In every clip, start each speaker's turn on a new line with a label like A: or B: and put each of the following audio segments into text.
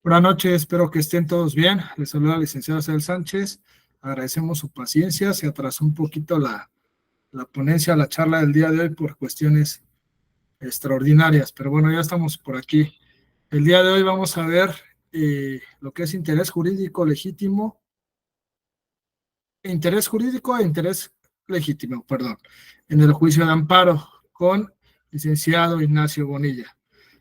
A: Buenas noches, espero que estén todos bien. Les saluda la licenciada Cel Sánchez. Agradecemos su paciencia. Se atrasó un poquito la ponencia, la charla del día de hoy por cuestiones extraordinarias, pero bueno, ya estamos por aquí. El día de hoy vamos a ver lo que es interés jurídico legítimo, interés jurídico e interés legítimo, perdón, en el juicio de amparo con licenciado Ignacio Bonilla.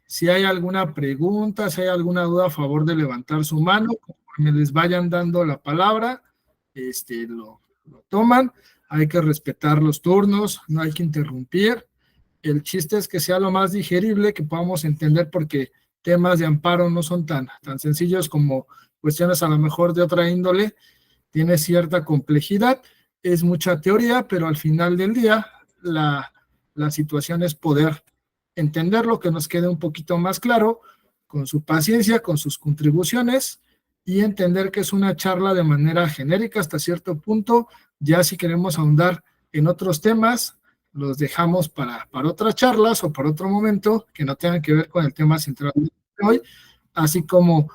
A: Si hay alguna pregunta, si hay alguna duda, a favor de levantar su mano, conforme les vayan dando la palabra, lo toman. Hay que respetar los turnos, no hay que interrumpir. El chiste es que sea lo más digerible que podamos entender, porque temas de amparo no son tan sencillos como cuestiones a lo mejor de otra índole. Tiene cierta complejidad, es mucha teoría, pero al final del día la situación es poder entenderlo, que nos quede un poquito más claro, con su paciencia, con sus contribuciones, y entender que es una charla de manera genérica hasta cierto punto. Ya si queremos ahondar en otros temas, los dejamos para otras charlas o para otro momento que no tengan que ver con el tema central de hoy, así como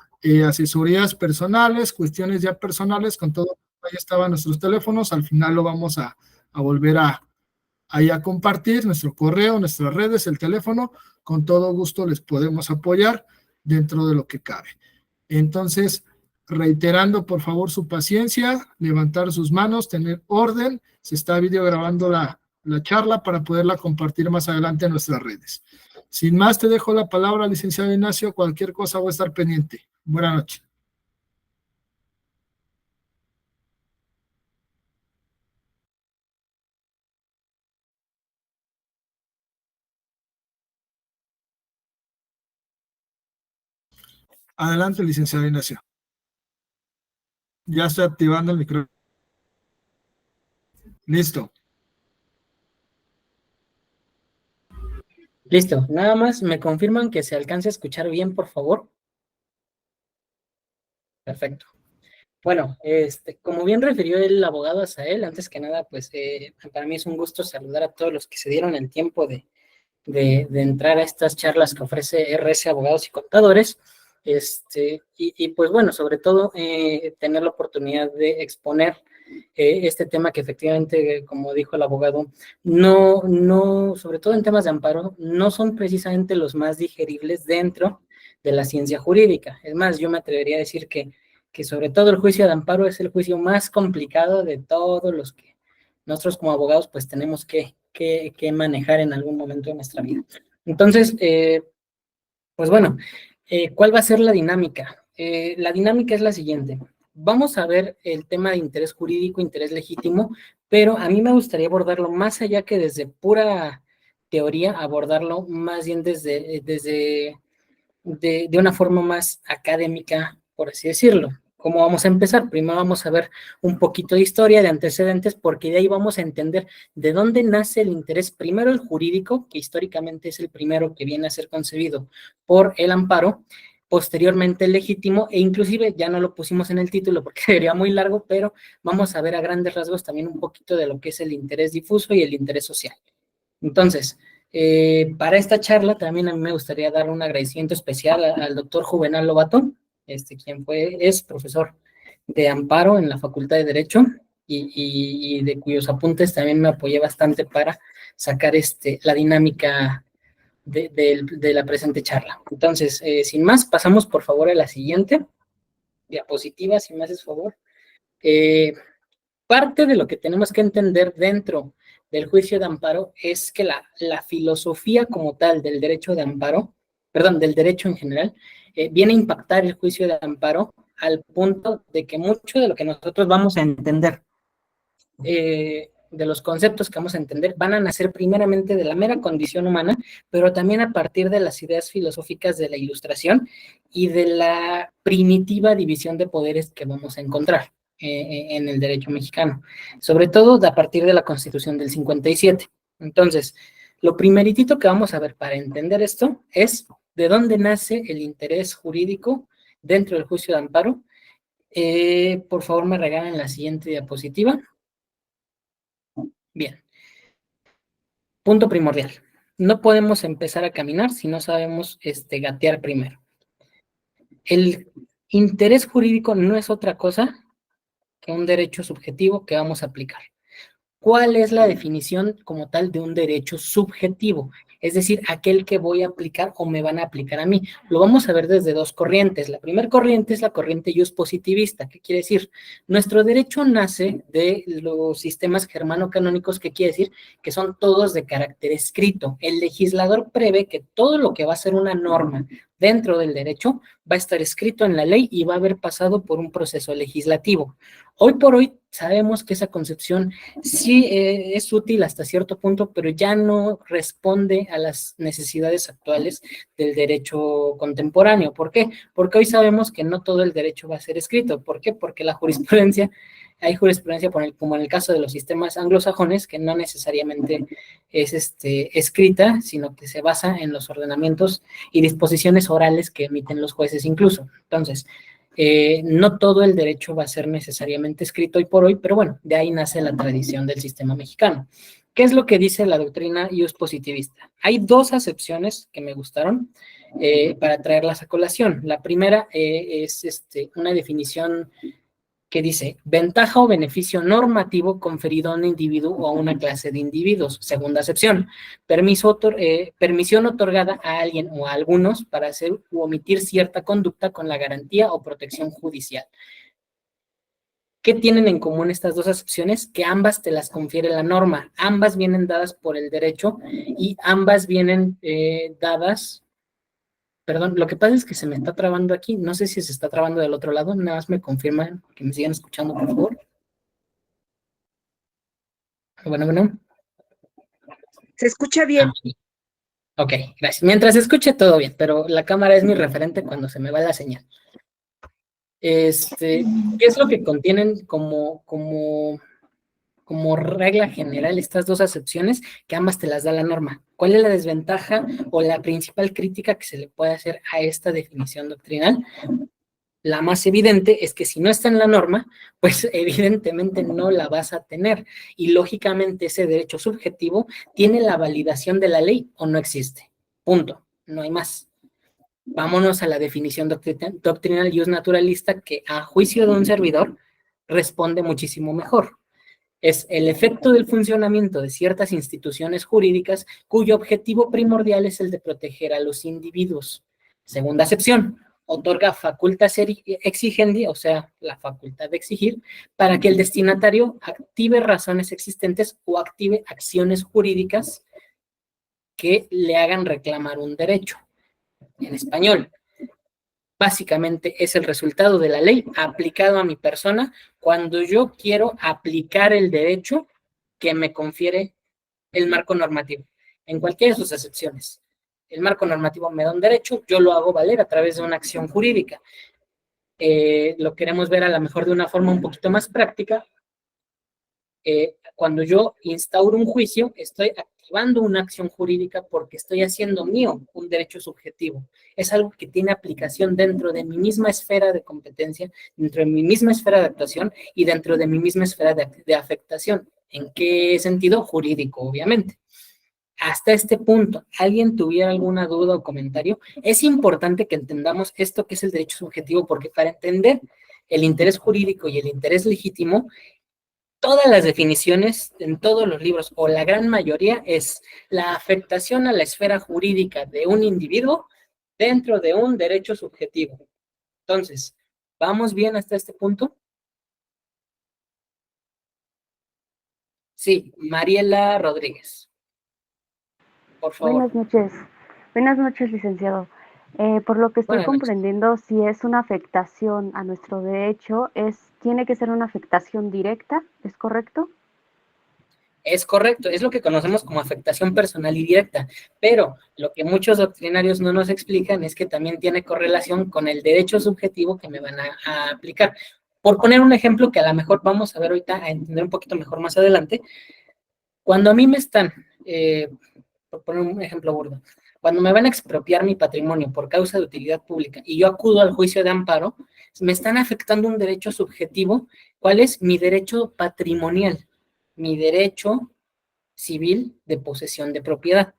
A: asesorías personales, cuestiones ya personales, con todo. Ahí estaban nuestros teléfonos. Al final lo vamos a volver ahí a compartir nuestro correo, nuestras redes, el teléfono. Con todo gusto les podemos apoyar dentro de lo que cabe. Entonces, reiterando por favor su paciencia, levantar sus manos, tener orden. Se está video grabando la charla para poderla compartir más adelante en nuestras redes. Sin más, te dejo la palabra, licenciado Ignacio. Cualquier cosa voy a estar pendiente. Buenas noches. Adelante, licenciado Ignacio. Ya estoy activando el micrófono. Listo.
B: Listo, nada más me confirman que se alcance a escuchar bien, por favor. Perfecto. Bueno, como bien refirió el abogado Asael, antes que nada, pues para mí es un gusto saludar a todos los que se dieron el tiempo de entrar a estas charlas que ofrece RS Abogados y Contadores. Y pues bueno, sobre todo tener la oportunidad de exponer este tema que efectivamente, como dijo el abogado, sobre todo en temas de amparo, no son precisamente los más digeribles dentro de la ciencia jurídica. Es más, yo me atrevería a decir que sobre todo el juicio de amparo es el juicio más complicado de todos los que nosotros como abogados pues tenemos que manejar en algún momento de nuestra vida. Entonces, pues bueno, ¿cuál va a ser la dinámica? La dinámica es la siguiente. Vamos a ver el tema de interés jurídico, interés legítimo, pero a mí me gustaría abordarlo más allá que desde pura teoría, abordarlo más bien de una forma más académica, por así decirlo. ¿Cómo vamos a empezar? Primero vamos a ver un poquito de historia, de antecedentes, porque de ahí vamos a entender de dónde nace el interés, primero el jurídico, que históricamente es el primero que viene a ser concebido por el amparo, posteriormente el legítimo, e inclusive ya no lo pusimos en el título porque sería muy largo, pero vamos a ver a grandes rasgos también un poquito de lo que es el interés difuso y el interés social. Entonces, para esta charla también a mí me gustaría dar un agradecimiento especial al doctor Juvenal Lobato, quien es profesor de amparo en la Facultad de Derecho y de cuyos apuntes también me apoyé bastante para sacar la dinámica de la presente charla. Entonces, sin más, pasamos por favor a la siguiente diapositiva, si me haces favor. Parte de lo que tenemos que entender dentro del juicio de amparo es que la filosofía como tal del derecho de amparo, perdón, del derecho en general, viene a impactar el juicio de amparo al punto de que mucho de lo que nosotros vamos a entender, de los conceptos que vamos a entender, van a nacer primeramente de la mera condición humana, pero también a partir de las ideas filosóficas de la Ilustración y de la primitiva división de poderes que vamos a encontrar en el derecho mexicano, sobre todo a partir de la Constitución del 57. Entonces, lo primeritito que vamos a ver para entender esto es de dónde nace el interés jurídico dentro del juicio de amparo. Por favor, me regalan la siguiente diapositiva. Bien, punto primordial. No podemos empezar a caminar si no sabemos gatear primero. El interés jurídico no es otra cosa que un derecho subjetivo que vamos a aplicar. ¿Cuál es la definición como tal de un derecho subjetivo? Es decir, aquel que voy a aplicar o me van a aplicar a mí. Lo vamos a ver desde dos corrientes. La primera corriente es la corriente iuspositivista. ¿Qué quiere decir? Nuestro derecho nace de los sistemas germano-canónicos, que quiere decir que son todos de carácter escrito. El legislador prevé que todo lo que va a ser una norma dentro del derecho va a estar escrito en la ley y va a haber pasado por un proceso legislativo. Hoy por hoy sabemos que esa concepción sí es útil hasta cierto punto, pero ya no responde a las necesidades actuales del derecho contemporáneo. ¿Por qué? Porque hoy sabemos que no todo el derecho va a ser escrito. ¿Por qué? Porque la jurisprudencia, hay jurisprudencia como en el caso de los sistemas anglosajones, que no necesariamente es escrita, sino que se basa en los ordenamientos y disposiciones orales que emiten los jueces incluso. Entonces, no todo el derecho va a ser necesariamente escrito hoy por hoy, pero bueno, de ahí nace la tradición del sistema mexicano. ¿Qué es lo que dice la doctrina iuspositivista? Hay dos acepciones que me gustaron para traerlas a colación. La primera es una definición que dice ventaja o beneficio normativo conferido a un individuo o a una clase de individuos. Segunda acepción, permisión otorgada a alguien o a algunos para hacer u omitir cierta conducta con la garantía o protección judicial. ¿Qué tienen en común estas dos acepciones? Que ambas te las confiere la norma, ambas vienen dadas por el derecho y ambas vienen dadas. Perdón, lo que pasa es que se me está trabando aquí. No sé si se está trabando del otro lado. Nada más me confirman que me sigan escuchando, por favor. Bueno.
C: Se escucha bien.
B: Ok, gracias. Mientras se escuche todo bien, pero la cámara es mi referente cuando se me va la señal. ¿Qué es lo que contienen como regla general estas dos acepciones? Que ambas te las da la norma. ¿Cuál es la desventaja o la principal crítica que se le puede hacer a esta definición doctrinal? La más evidente es que si no está en la norma, pues evidentemente no la vas a tener. Y lógicamente ese derecho subjetivo tiene la validación de la ley o no existe. Punto. No hay más. Vámonos a la definición doctrinal y naturalista, que a juicio de un servidor responde muchísimo mejor. Es el efecto del funcionamiento de ciertas instituciones jurídicas cuyo objetivo primordial es el de proteger a los individuos. Segunda acepción, otorga facultas exigendi, o sea, la facultad de exigir, para que el destinatario active razones existentes o active acciones jurídicas que le hagan reclamar un derecho. En español, básicamente es el resultado de la ley aplicado a mi persona cuando yo quiero aplicar el derecho que me confiere el marco normativo, en cualquiera de sus acepciones. El marco normativo me da un derecho, yo lo hago valer a través de una acción jurídica. Lo queremos ver a lo mejor de una forma un poquito más práctica. Cuando yo instauro un juicio, estoy activando una acción jurídica porque estoy haciendo mío un derecho subjetivo. Es algo que tiene aplicación dentro de mi misma esfera de competencia, dentro de mi misma esfera de actuación y dentro de mi misma esfera de afectación. ¿En qué sentido? Jurídico, obviamente. Hasta este punto, ¿alguien tuviera alguna duda o comentario? Es importante que entendamos esto que es el derecho subjetivo, porque para entender el interés jurídico y el interés legítimo, todas las definiciones en todos los libros, o la gran mayoría, es la afectación a la esfera jurídica de un individuo dentro de un derecho subjetivo. Entonces, ¿vamos bien hasta este punto? Sí, Mariela Rodríguez. Por favor.
D: Buenas noches, licenciado. Por lo que estoy comprendiendo, si es una afectación a nuestro derecho, tiene que ser una afectación directa, ¿es correcto?
B: Es correcto, es lo que conocemos como afectación personal y directa, pero lo que muchos doctrinarios no nos explican es que también tiene correlación con el derecho subjetivo que me van a aplicar. Por poner un ejemplo que a lo mejor vamos a ver ahorita, a entender un poquito mejor más adelante, cuando a mí me están, por poner un ejemplo burdo, cuando me van a expropiar mi patrimonio por causa de utilidad pública y yo acudo al juicio de amparo, me están afectando un derecho subjetivo. ¿Cuál es? Mi derecho patrimonial, mi derecho civil de posesión de propiedad.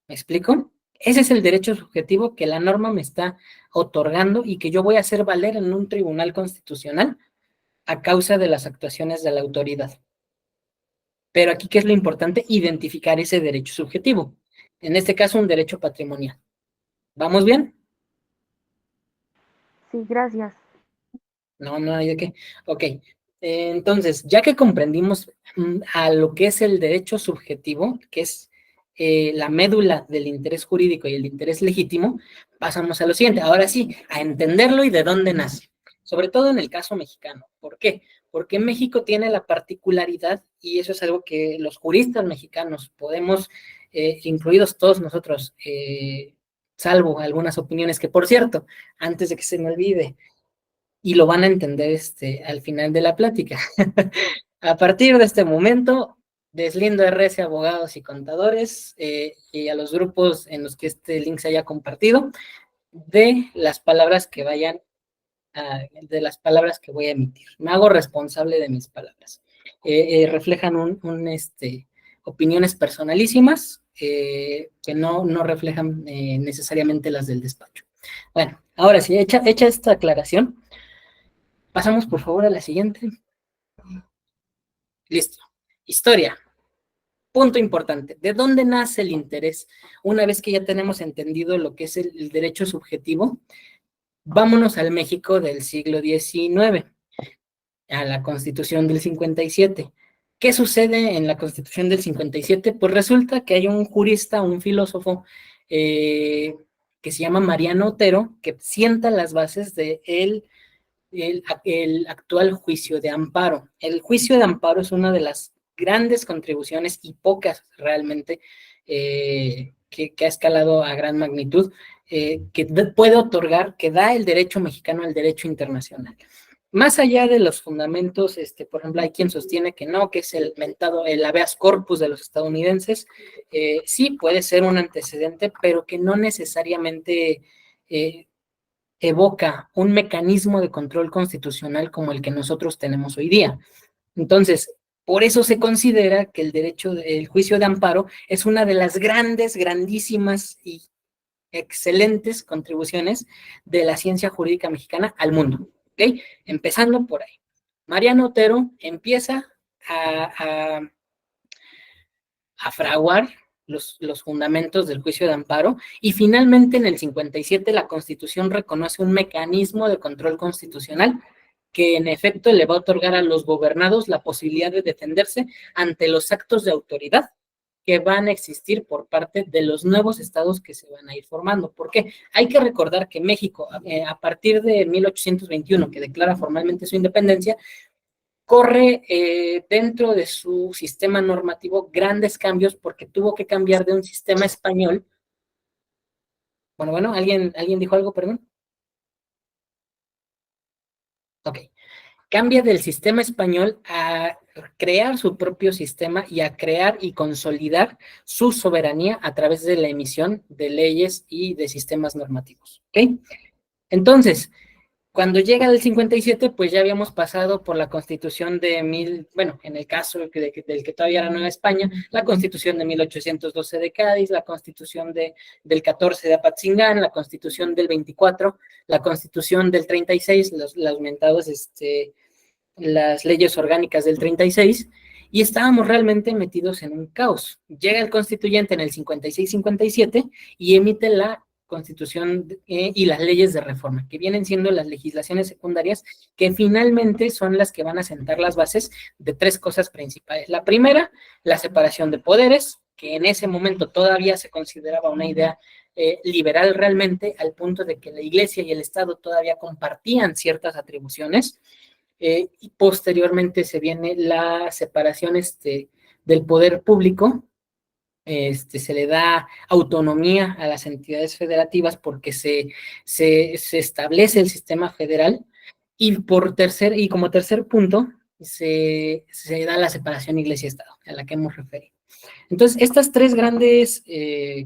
B: ¿Me explico? Ese es el derecho subjetivo que la norma me está otorgando y que yo voy a hacer valer en un tribunal constitucional a causa de las actuaciones de la autoridad. Pero aquí, ¿qué es lo importante? Identificar ese derecho subjetivo. En este caso, un derecho patrimonial. ¿Vamos bien?
D: Sí, gracias.
B: No hay de qué. Ok, entonces, ya que comprendimos a lo que es el derecho subjetivo, que es la médula del interés jurídico y el interés legítimo, pasamos a lo siguiente. Ahora sí, a entenderlo y de dónde nace. Sobre todo en el caso mexicano. ¿Por qué? Porque México tiene la particularidad, y eso es algo que los juristas mexicanos podemos, incluidos todos nosotros, salvo algunas opiniones que, por cierto, antes de que se me olvide, y lo van a entender al final de la plática. A partir de este momento, deslindo RS abogados y contadores y a los grupos en los que este link se haya compartido de las palabras que vayan de las palabras que voy a emitir. Me hago responsable de mis palabras. Reflejan opiniones personalísimas que no reflejan necesariamente las del despacho. Bueno, ahora sí, hecha esta aclaración, pasamos por favor a la siguiente. Listo. Historia. Punto importante. ¿De dónde nace el interés? Una vez que ya tenemos entendido lo que es el derecho subjetivo, vámonos al México del siglo XIX, a la Constitución del 57. ¿Qué sucede en la Constitución del 57? Pues resulta que hay un jurista, un filósofo, que se llama Mariano Otero, que sienta las bases de el actual juicio de amparo. El juicio de amparo es una de las grandes contribuciones y pocas realmente que ha escalado a gran magnitud, que puede otorgar, que da el derecho mexicano al derecho internacional. Más allá de los fundamentos, por ejemplo, hay quien sostiene que no, que es el mentado, el habeas corpus de los estadounidenses, sí puede ser un antecedente, pero que no necesariamente evoca un mecanismo de control constitucional como el que nosotros tenemos hoy día. Entonces, por eso se considera que el juicio de amparo es una de las grandísimas y excelentes contribuciones de la ciencia jurídica mexicana al mundo, ¿ok? Empezando por ahí. Mariano Otero empieza a fraguar los fundamentos del juicio de amparo y finalmente en el 57 la Constitución reconoce un mecanismo de control constitucional que en efecto le va a otorgar a los gobernados la posibilidad de defenderse ante los actos de autoridad que van a existir por parte de los nuevos estados que se van a ir formando. ¿Por qué? Hay que recordar que México, a partir de 1821, que declara formalmente su independencia, corre dentro de su sistema normativo grandes cambios porque tuvo que cambiar de un sistema español. Bueno, ¿alguien dijo algo, perdón? Ok. Cambia del sistema español a crear su propio sistema y a crear y consolidar su soberanía a través de la emisión de leyes y de sistemas normativos. ¿Ok? Entonces, cuando llega el 57, pues ya habíamos pasado por la Constitución bueno, en el caso del que todavía era Nueva España, la Constitución de 1812 de Cádiz, la Constitución del 14 de Apatzingán, la Constitución del 24, la Constitución del 36, los aumentados, las leyes orgánicas del 36, y estábamos realmente metidos en un caos. Llega el constituyente en el 56-57 y emite la Constitución y las leyes de reforma, que vienen siendo las legislaciones secundarias, que finalmente son las que van a sentar las bases de tres cosas principales. La primera, la separación de poderes, que en ese momento todavía se consideraba una idea liberal realmente, al punto de que la Iglesia y el Estado todavía compartían ciertas atribuciones. Y posteriormente se viene la separación del poder público. Se le da autonomía a las entidades federativas porque se establece el sistema federal y como tercer punto se da la separación Iglesia-Estado, a la que hemos referido. Entonces, estas tres grandes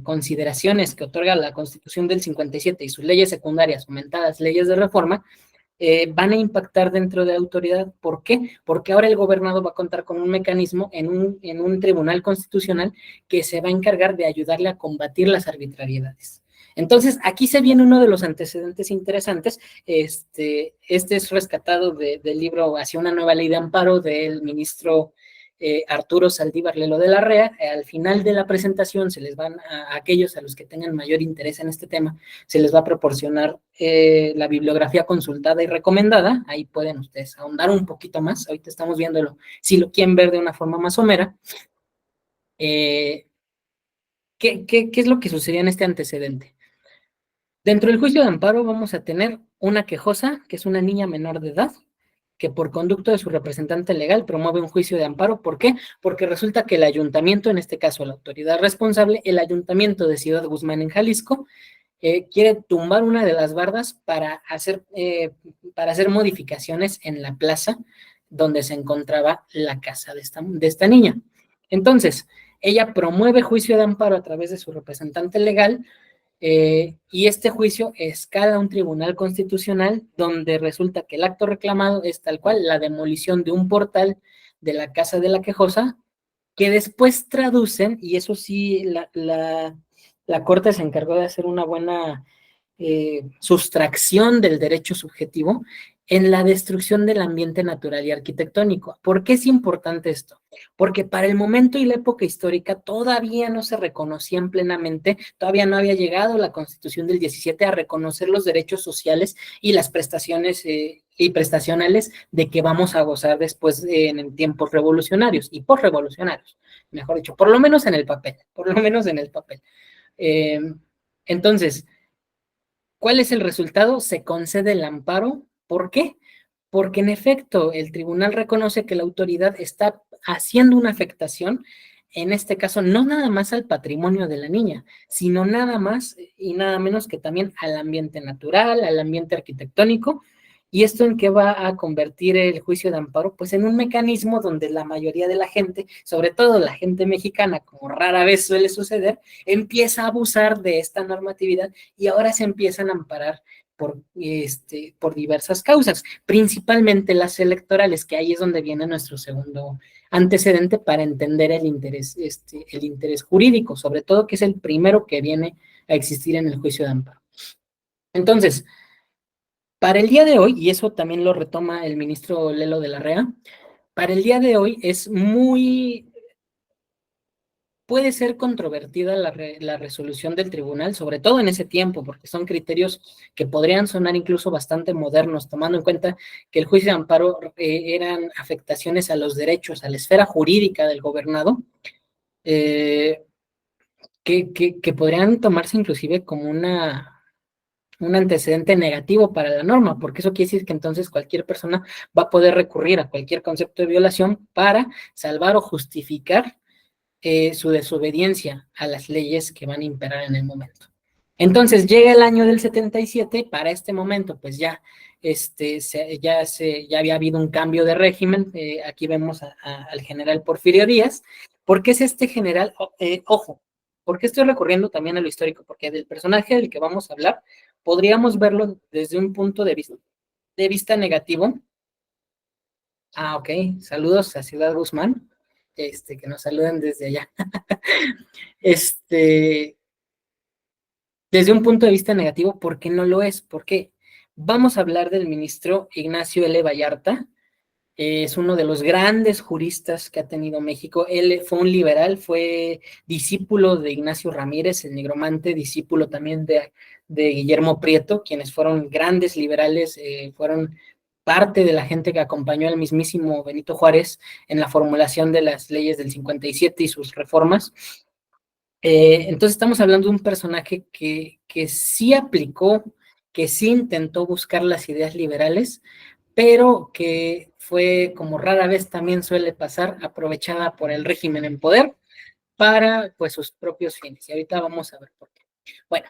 B: consideraciones que otorga la Constitución del 57 y sus leyes secundarias, aumentadas leyes de reforma, van a impactar dentro de la autoridad. ¿Por qué? Porque ahora el gobernador va a contar con un mecanismo en un tribunal constitucional que se va a encargar de ayudarle a combatir las arbitrariedades. Entonces, aquí se viene uno de los antecedentes interesantes. Este es rescatado del libro Hacia una nueva ley de amparo del ministro Arturo Saldívar Lelo de la Rea. Al final de la presentación se les van a aquellos a los que tengan mayor interés en este tema, se les va a proporcionar la bibliografía consultada y recomendada. Ahí pueden ustedes ahondar un poquito más. Ahorita estamos viéndolo, si lo quieren ver de una forma más somera. ¿Qué es lo que sucedía en este antecedente? Dentro del juicio de amparo vamos a tener una quejosa, que es una niña menor de edad, que por conducto de su representante legal promueve un juicio de amparo. ¿Por qué? Porque resulta que el ayuntamiento, en este caso la autoridad responsable, el ayuntamiento de Ciudad Guzmán en Jalisco, quiere tumbar una de las bardas para hacer modificaciones en la plaza donde se encontraba la casa de esta niña. Entonces, ella promueve juicio de amparo a través de su representante legal, y este juicio escala a un tribunal constitucional donde resulta que el acto reclamado es tal cual la demolición de un portal de la casa de la quejosa, que después traducen, y eso sí, la Corte se encargó de hacer una buena sustracción del derecho subjetivo en la destrucción del ambiente natural y arquitectónico. ¿Por qué es importante esto? Porque para el momento y la época histórica todavía no se reconocían plenamente, todavía no había llegado la Constitución del 17 a reconocer los derechos sociales y las prestaciones y prestacionales de que vamos a gozar después en tiempos revolucionarios y postrevolucionarios, mejor dicho, por lo menos en el papel, por lo menos en el papel. Entonces, ¿cuál es el resultado? Se concede el amparo. ¿Por qué? Porque en efecto el tribunal reconoce que la autoridad está haciendo una afectación, en este caso no nada más al patrimonio de la niña, sino nada más y nada menos que también al ambiente natural, al ambiente arquitectónico. ¿Y esto en qué va a convertir el juicio de amparo? Pues en un mecanismo donde la mayoría de la gente, sobre todo la gente mexicana, como rara vez suele suceder, empieza a abusar de esta normatividad y ahora se empiezan a amparar por diversas causas, principalmente las electorales, que ahí es donde viene nuestro segundo antecedente para entender el interés jurídico, sobre todo que es el primero que viene a existir en el juicio de amparo. Entonces, para el día de hoy, y eso también lo retoma el ministro Lelo de la Rea, para el día de hoy puede ser controvertida la resolución del tribunal, sobre todo en ese tiempo, porque son criterios que podrían sonar incluso bastante modernos, tomando en cuenta que el juicio de amparo eran afectaciones a los derechos, a la esfera jurídica del gobernado, que podrían tomarse inclusive como un antecedente negativo para la norma, porque eso quiere decir que entonces cualquier persona va a poder recurrir a cualquier concepto de violación para salvar o justificar su desobediencia a las leyes que van a imperar en el momento. Entonces llega el año del 77, para este momento pues ya había habido un cambio de régimen. Aquí vemos al general Porfirio Díaz. ¿Por qué es este general? Ojo, ¿por qué estoy recurriendo también a lo histórico? Porque del personaje del que vamos a hablar podríamos verlo desde un punto de vista negativo. Ok, saludos a Ciudad Guzmán. Que nos saluden desde allá. Desde un punto de vista negativo, ¿por qué no lo es? Porque vamos a hablar del ministro Ignacio L. Vallarta. Es uno de los grandes juristas que ha tenido México. Él fue un liberal, fue discípulo de Ignacio Ramírez, el nigromante, discípulo también de Guillermo Prieto, quienes fueron grandes liberales, fueron parte de la gente que acompañó al mismísimo Benito Juárez en la formulación de las leyes del 57 y sus reformas. Entonces estamos hablando de un personaje que sí aplicó, que sí intentó buscar las ideas liberales, pero que fue, como rara vez también suele pasar, aprovechada por el régimen en poder para pues sus propios fines. Y ahorita vamos a ver por qué. Bueno,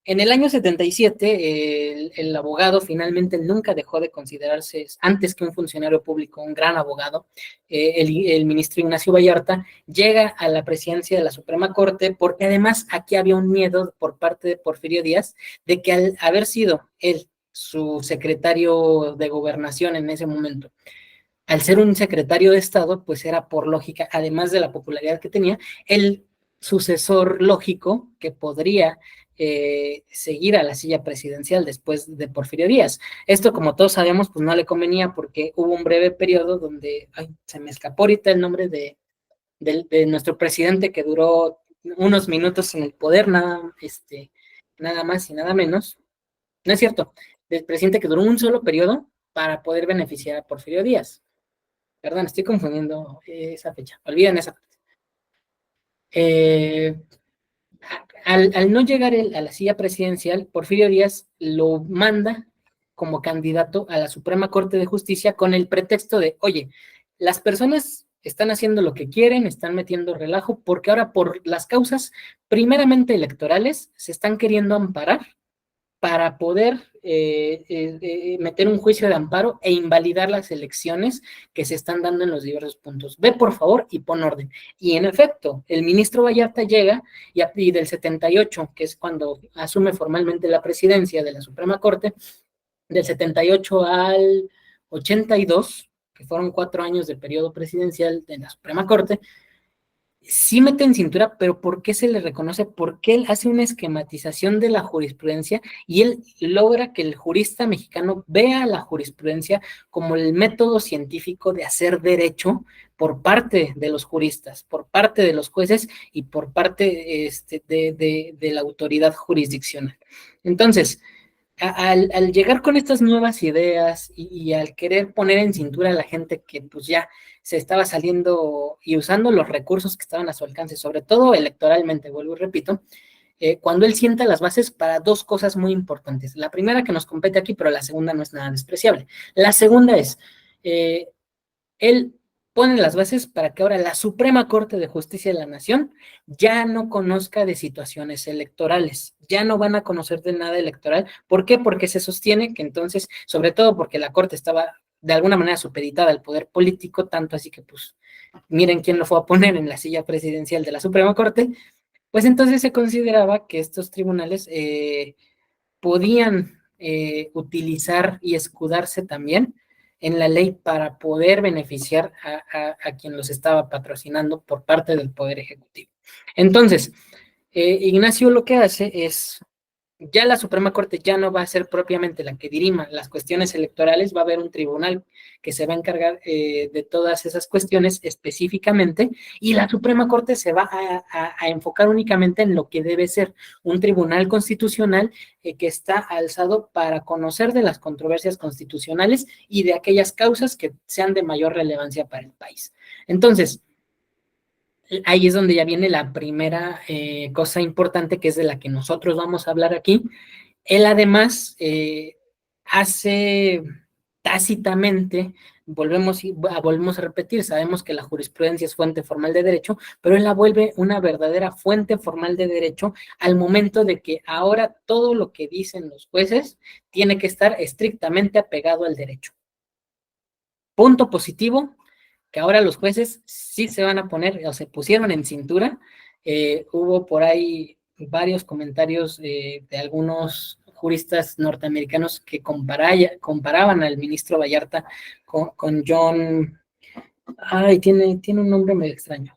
B: en el año 77, el abogado finalmente nunca dejó de considerarse, antes que un funcionario público, un gran abogado. El ministro Ignacio Vallarta llega a la presidencia de la Suprema Corte, porque además aquí había un miedo por parte de Porfirio Díaz de que al haber sido él su secretario de gobernación en ese momento. Al ser un secretario de Estado, pues era por lógica, además de la popularidad que tenía, el sucesor lógico que podría seguir a la silla presidencial después de Porfirio Díaz. Esto, como todos sabemos, pues no le convenía porque hubo un breve periodo donde, ay, se me escapó ahorita el nombre de nuestro presidente que duró unos minutos en el poder, nada más y nada menos. No es cierto, del presidente que duró un solo periodo para poder beneficiar a Porfirio Díaz. Perdón, estoy confundiendo esa fecha. Olviden esa parte. Al no llegar él a la silla presidencial, Porfirio Díaz lo manda como candidato a la Suprema Corte de Justicia con el pretexto de, oye, las personas están haciendo lo que quieren, están metiendo relajo, porque ahora por las causas primeramente electorales se están queriendo amparar para poder meter un juicio de amparo e invalidar las elecciones que se están dando en los diversos puntos. Ve por favor y pon orden. Y en efecto, el ministro Vallarta llega y del 78, que es cuando asume formalmente la presidencia de la Suprema Corte, del 78 al 82, que fueron 4 años de periodo presidencial de la Suprema Corte, sí mete en cintura, pero ¿por qué se le reconoce? Porque él hace una esquematización de la jurisprudencia y él logra que el jurista mexicano vea la jurisprudencia como el método científico de hacer derecho por parte de los juristas, por parte de los jueces y por parte de la autoridad jurisdiccional. Entonces, al llegar con estas nuevas ideas y al querer poner en cintura a la gente que pues ya se estaba saliendo y usando los recursos que estaban a su alcance, sobre todo electoralmente, vuelvo y repito, cuando él sienta las bases para 2 cosas muy importantes. La primera que nos compete aquí, pero la segunda no es nada despreciable. La segunda es, él pone las bases para que ahora la Suprema Corte de Justicia de la Nación ya no conozca de situaciones electorales, ya no van a conocer de nada electoral. ¿Por qué? Porque se sostiene que entonces, sobre todo porque la Corte estaba de alguna manera supeditada al poder político, tanto así que pues miren quién lo fue a poner en la silla presidencial de la Suprema Corte, pues entonces se consideraba que estos tribunales podían utilizar y escudarse también en la ley para poder beneficiar a quien los estaba patrocinando por parte del Poder Ejecutivo. Entonces, Ignacio lo que hace es, ya la Suprema Corte ya no va a ser propiamente la que dirima las cuestiones electorales, va a haber un tribunal que se va a encargar de todas esas cuestiones específicamente, y la Suprema Corte se va a enfocar únicamente en lo que debe ser un tribunal constitucional que está alzado para conocer de las controversias constitucionales y de aquellas causas que sean de mayor relevancia para el país. Entonces, ahí es donde ya viene la primera cosa importante, que es de la que nosotros vamos a hablar aquí. Él además hace tácitamente, volvemos a repetir, sabemos que la jurisprudencia es fuente formal de derecho, pero él la vuelve una verdadera fuente formal de derecho al momento de que ahora todo lo que dicen los jueces tiene que estar estrictamente apegado al derecho. Punto positivo, que ahora los jueces sí se van a poner, o se pusieron en cintura. Hubo por ahí varios comentarios de algunos juristas norteamericanos que comparaban al ministro Vallarta con John, tiene un nombre medio extraño,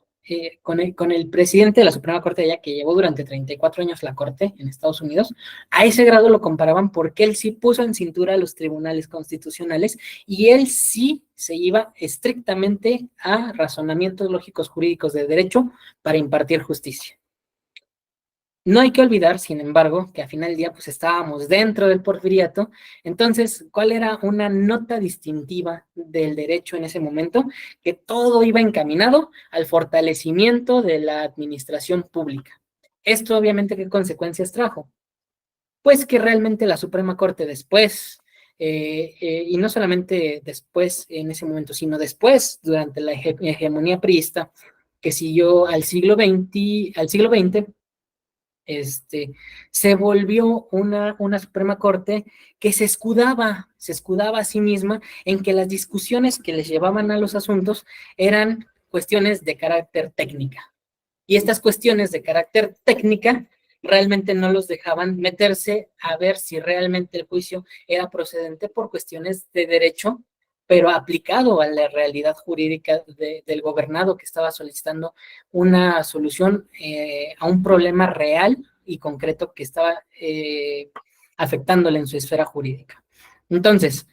B: con el presidente de la Suprema Corte de allá, que llevó durante 34 años la Corte en Estados Unidos. A ese grado lo comparaban porque él sí puso en cintura a los tribunales constitucionales y él sí se iba estrictamente a razonamientos lógicos jurídicos de derecho para impartir justicia. No hay que olvidar, sin embargo, que a final del día pues estábamos dentro del porfiriato. Entonces, ¿cuál era una nota distintiva del derecho en ese momento? Que todo iba encaminado al fortalecimiento de la administración pública. Esto obviamente, ¿qué consecuencias trajo? Pues que realmente la Suprema Corte después, y no solamente después en ese momento, sino después, durante la hegemonía priista que siguió al siglo XX, se volvió una Suprema Corte que se escudaba a sí misma en que las discusiones que les llevaban a los asuntos eran cuestiones de carácter técnica. Y estas cuestiones de carácter técnica realmente no los dejaban meterse a ver si realmente el juicio era procedente por cuestiones de derecho, pero aplicado a la realidad jurídica del gobernado que estaba solicitando una solución a un problema real y concreto que estaba afectándole en su esfera jurídica. Entonces,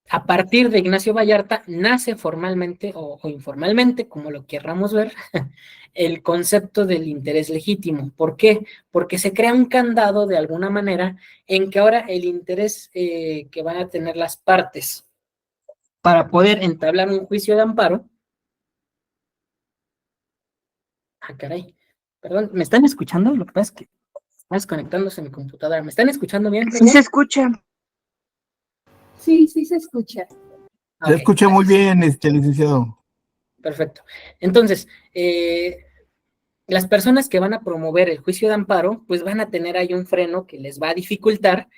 B: a partir de Ignacio Vallarta nace formalmente o informalmente, como lo querramos ver, el concepto del interés legítimo. ¿Por qué? Porque se crea un candado de alguna manera en que ahora el interés que van a tener las partes para poder entablar un juicio de amparo. Ah, caray. Perdón, ¿me están escuchando? Lo que pasa es que está desconectándose mi computadora. ¿Me están escuchando bien?
C: Sí se escucha.
B: Sí, sí se escucha.
E: Se
B: Ok,
E: escucha muy
B: gracias.
E: bien, licenciado.
B: Perfecto. Entonces, las personas que van a promover el juicio de amparo, pues van a tener ahí un freno que les va a dificultar,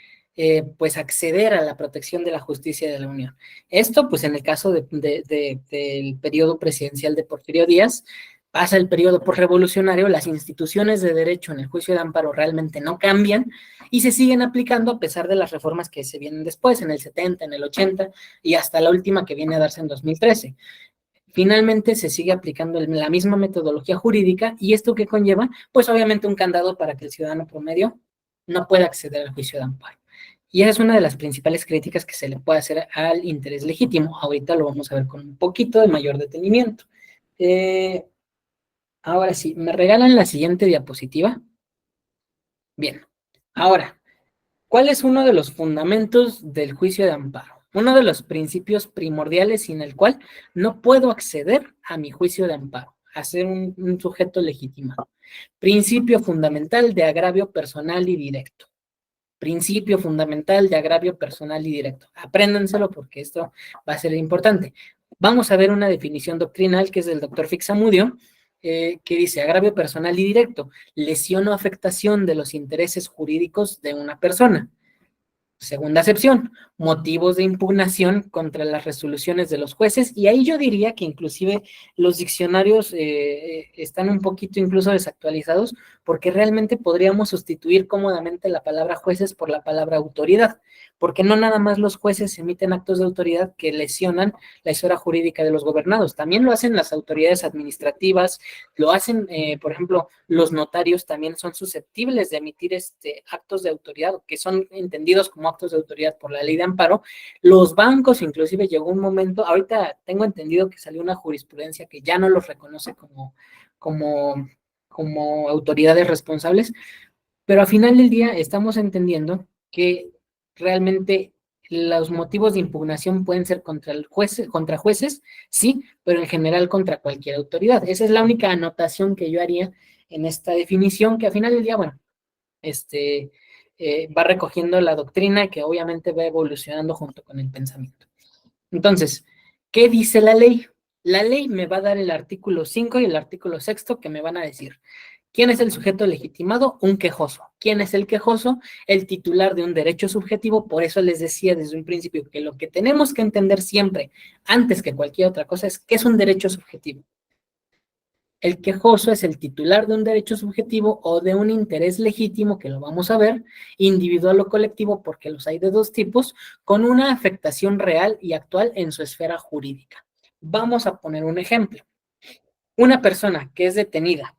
B: pues acceder a la protección de la justicia de la Unión. Esto, pues en el caso del periodo presidencial de Porfirio Díaz, pasa el periodo postrevolucionario, las instituciones de derecho en el juicio de amparo realmente no cambian y se siguen aplicando a pesar de las reformas que se vienen después, en el 70, en el 80 y hasta la última que viene a darse en 2013. Finalmente se sigue aplicando la misma metodología jurídica y esto que conlleva, pues obviamente un candado para que el ciudadano promedio no pueda acceder al juicio de amparo. Y esa es una de las principales críticas que se le puede hacer al interés legítimo. Ahorita lo vamos a ver con un poquito de mayor detenimiento. Ahora sí, ¿me regalan la siguiente diapositiva? Bien, ahora, ¿cuál es uno de los fundamentos del juicio de amparo? Uno de los principios primordiales sin el cual no puedo acceder a mi juicio de amparo, a ser un sujeto legitimado. Principio fundamental de agravio personal y directo. Principio fundamental de agravio personal y directo. Apréndanselo porque esto va a ser importante. Vamos a ver una definición doctrinal que es del doctor Fixamudio, que dice agravio personal y directo, lesión o afectación de los intereses jurídicos de una persona. Segunda acepción, motivos de impugnación contra las resoluciones de los jueces, y ahí yo diría que inclusive los diccionarios están un poquito incluso desactualizados, porque realmente podríamos sustituir cómodamente la palabra jueces por la palabra autoridad, porque no nada más los jueces emiten actos de autoridad que lesionan la esfera jurídica de los gobernados, también lo hacen las autoridades administrativas, lo hacen, por ejemplo, los notarios también son susceptibles de emitir actos de autoridad, que son entendidos como actos de autoridad por la ley de amparo. Los bancos, inclusive llegó un momento, ahorita tengo entendido que salió una jurisprudencia que ya no los reconoce como autoridades responsables, pero al final del día estamos entendiendo que realmente los motivos de impugnación pueden ser contra jueces, sí, pero en general contra cualquier autoridad. Esa es la única anotación que yo haría en esta definición, que al final del día, bueno, va recogiendo la doctrina que obviamente va evolucionando junto con el pensamiento. Entonces, ¿qué dice la ley? La ley me va a dar el artículo 5 y el artículo 6 que me van a decir. ¿Quién es el sujeto legitimado? Un quejoso. ¿Quién es el quejoso? El titular de un derecho subjetivo. Por eso les decía desde un principio que lo que tenemos que entender siempre, antes que cualquier otra cosa, es qué es un derecho subjetivo. El quejoso es el titular de un derecho subjetivo o de un interés legítimo, que lo vamos a ver, individual o colectivo, porque los hay de dos tipos, con una afectación real y actual en su esfera jurídica. Vamos a poner un ejemplo. Una persona que es detenida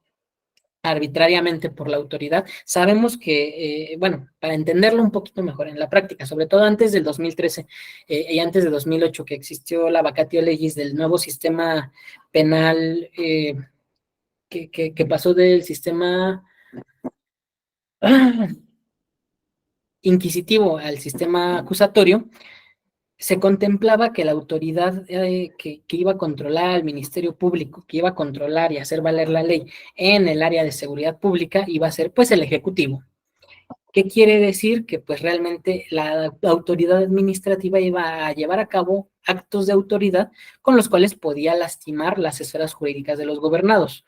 B: arbitrariamente por la autoridad, sabemos que, bueno, para entenderlo un poquito mejor en la práctica, sobre todo antes del 2013 y antes de 2008, que existió la vacatio legis del nuevo sistema penal, que pasó del sistema inquisitivo al sistema acusatorio, se contemplaba que la autoridad que iba a controlar al Ministerio Público, que iba a controlar y hacer valer la ley en el área de seguridad pública, iba a ser pues el Ejecutivo. ¿Qué quiere decir? Que pues realmente la autoridad administrativa iba a llevar a cabo actos de autoridad con los cuales podía lastimar las esferas jurídicas de los gobernados.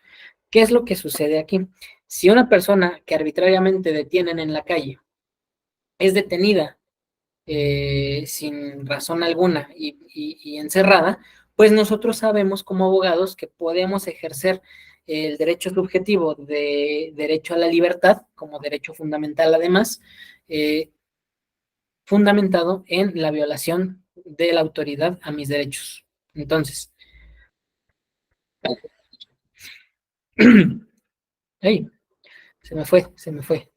B: ¿Qué es lo que sucede aquí? Si una persona que arbitrariamente detienen en la calle es detenida sin razón alguna y encerrada, pues nosotros sabemos como abogados que podemos ejercer el derecho subjetivo de derecho a la libertad, como derecho fundamental además, fundamentado en la violación de la autoridad a mis derechos. Entonces, ¡ay! Se me fue.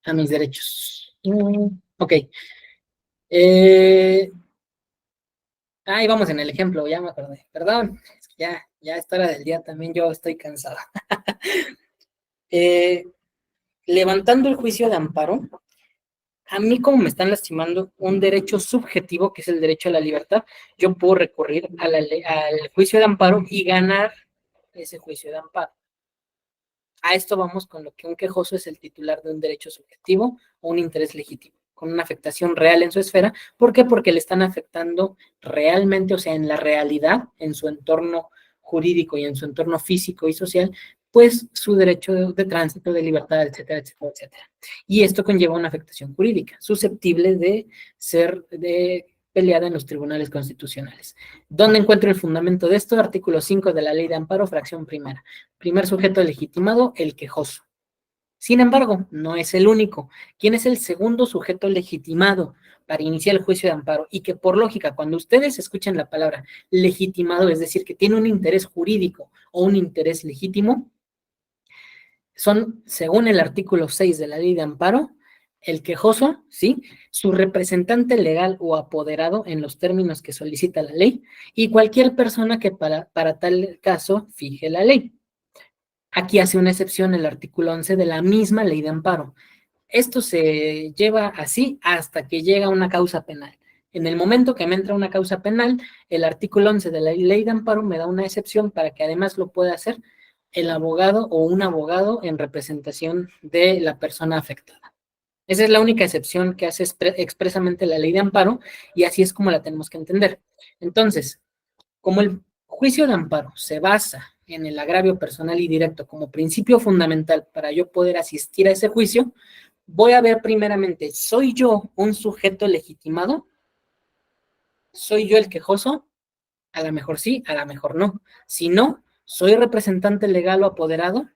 B: A mis derechos. Ok. Ahí vamos en el ejemplo, ya me acordé. Perdón, es que ya a esta hora del día también yo estoy cansada. Levantando el juicio de amparo, a mí como me están lastimando un derecho subjetivo, que es el derecho a la libertad, yo puedo recurrir al juicio de amparo y ganar ese juicio de amparo. A esto vamos con lo que un quejoso es el titular de un derecho subjetivo o un interés legítimo, con una afectación real en su esfera. ¿Por qué? Porque le están afectando realmente, o sea, en la realidad, en su entorno jurídico y en su entorno físico y social, pues su derecho de tránsito, de libertad, etcétera, etcétera, etcétera. Y esto conlleva una afectación jurídica, susceptible de ser peleada en los tribunales constitucionales. ¿Dónde encuentro el fundamento de esto? Artículo 5 de la Ley de Amparo, fracción primera. Primer sujeto legitimado, el quejoso. Sin embargo, no es el único. ¿Quién es el segundo sujeto legitimado para iniciar el juicio de amparo? Y que por lógica, cuando ustedes escuchen la palabra legitimado, es decir, que tiene un interés jurídico o un interés legítimo, son, según el artículo 6 de la Ley de Amparo, el quejoso, ¿sí? Su representante legal o apoderado en los términos que solicita la ley y cualquier persona que para tal caso fije la ley. Aquí hace una excepción el artículo 11 de la misma Ley de Amparo. Esto se lleva así hasta que llega una causa penal. En el momento que me entra una causa penal, el artículo 11 de la Ley de Amparo me da una excepción para que además lo pueda hacer el abogado o un abogado en representación de la persona afectada. Esa es la única excepción que hace expresamente la Ley de Amparo y así es como la tenemos que entender. Entonces, como el juicio de amparo se basa en el agravio personal y directo como principio fundamental para yo poder asistir a ese juicio, voy a ver primeramente, ¿soy yo un sujeto legitimado? ¿Soy yo el quejoso? A lo mejor sí, a lo mejor no. Si no, ¿soy representante legal o apoderado?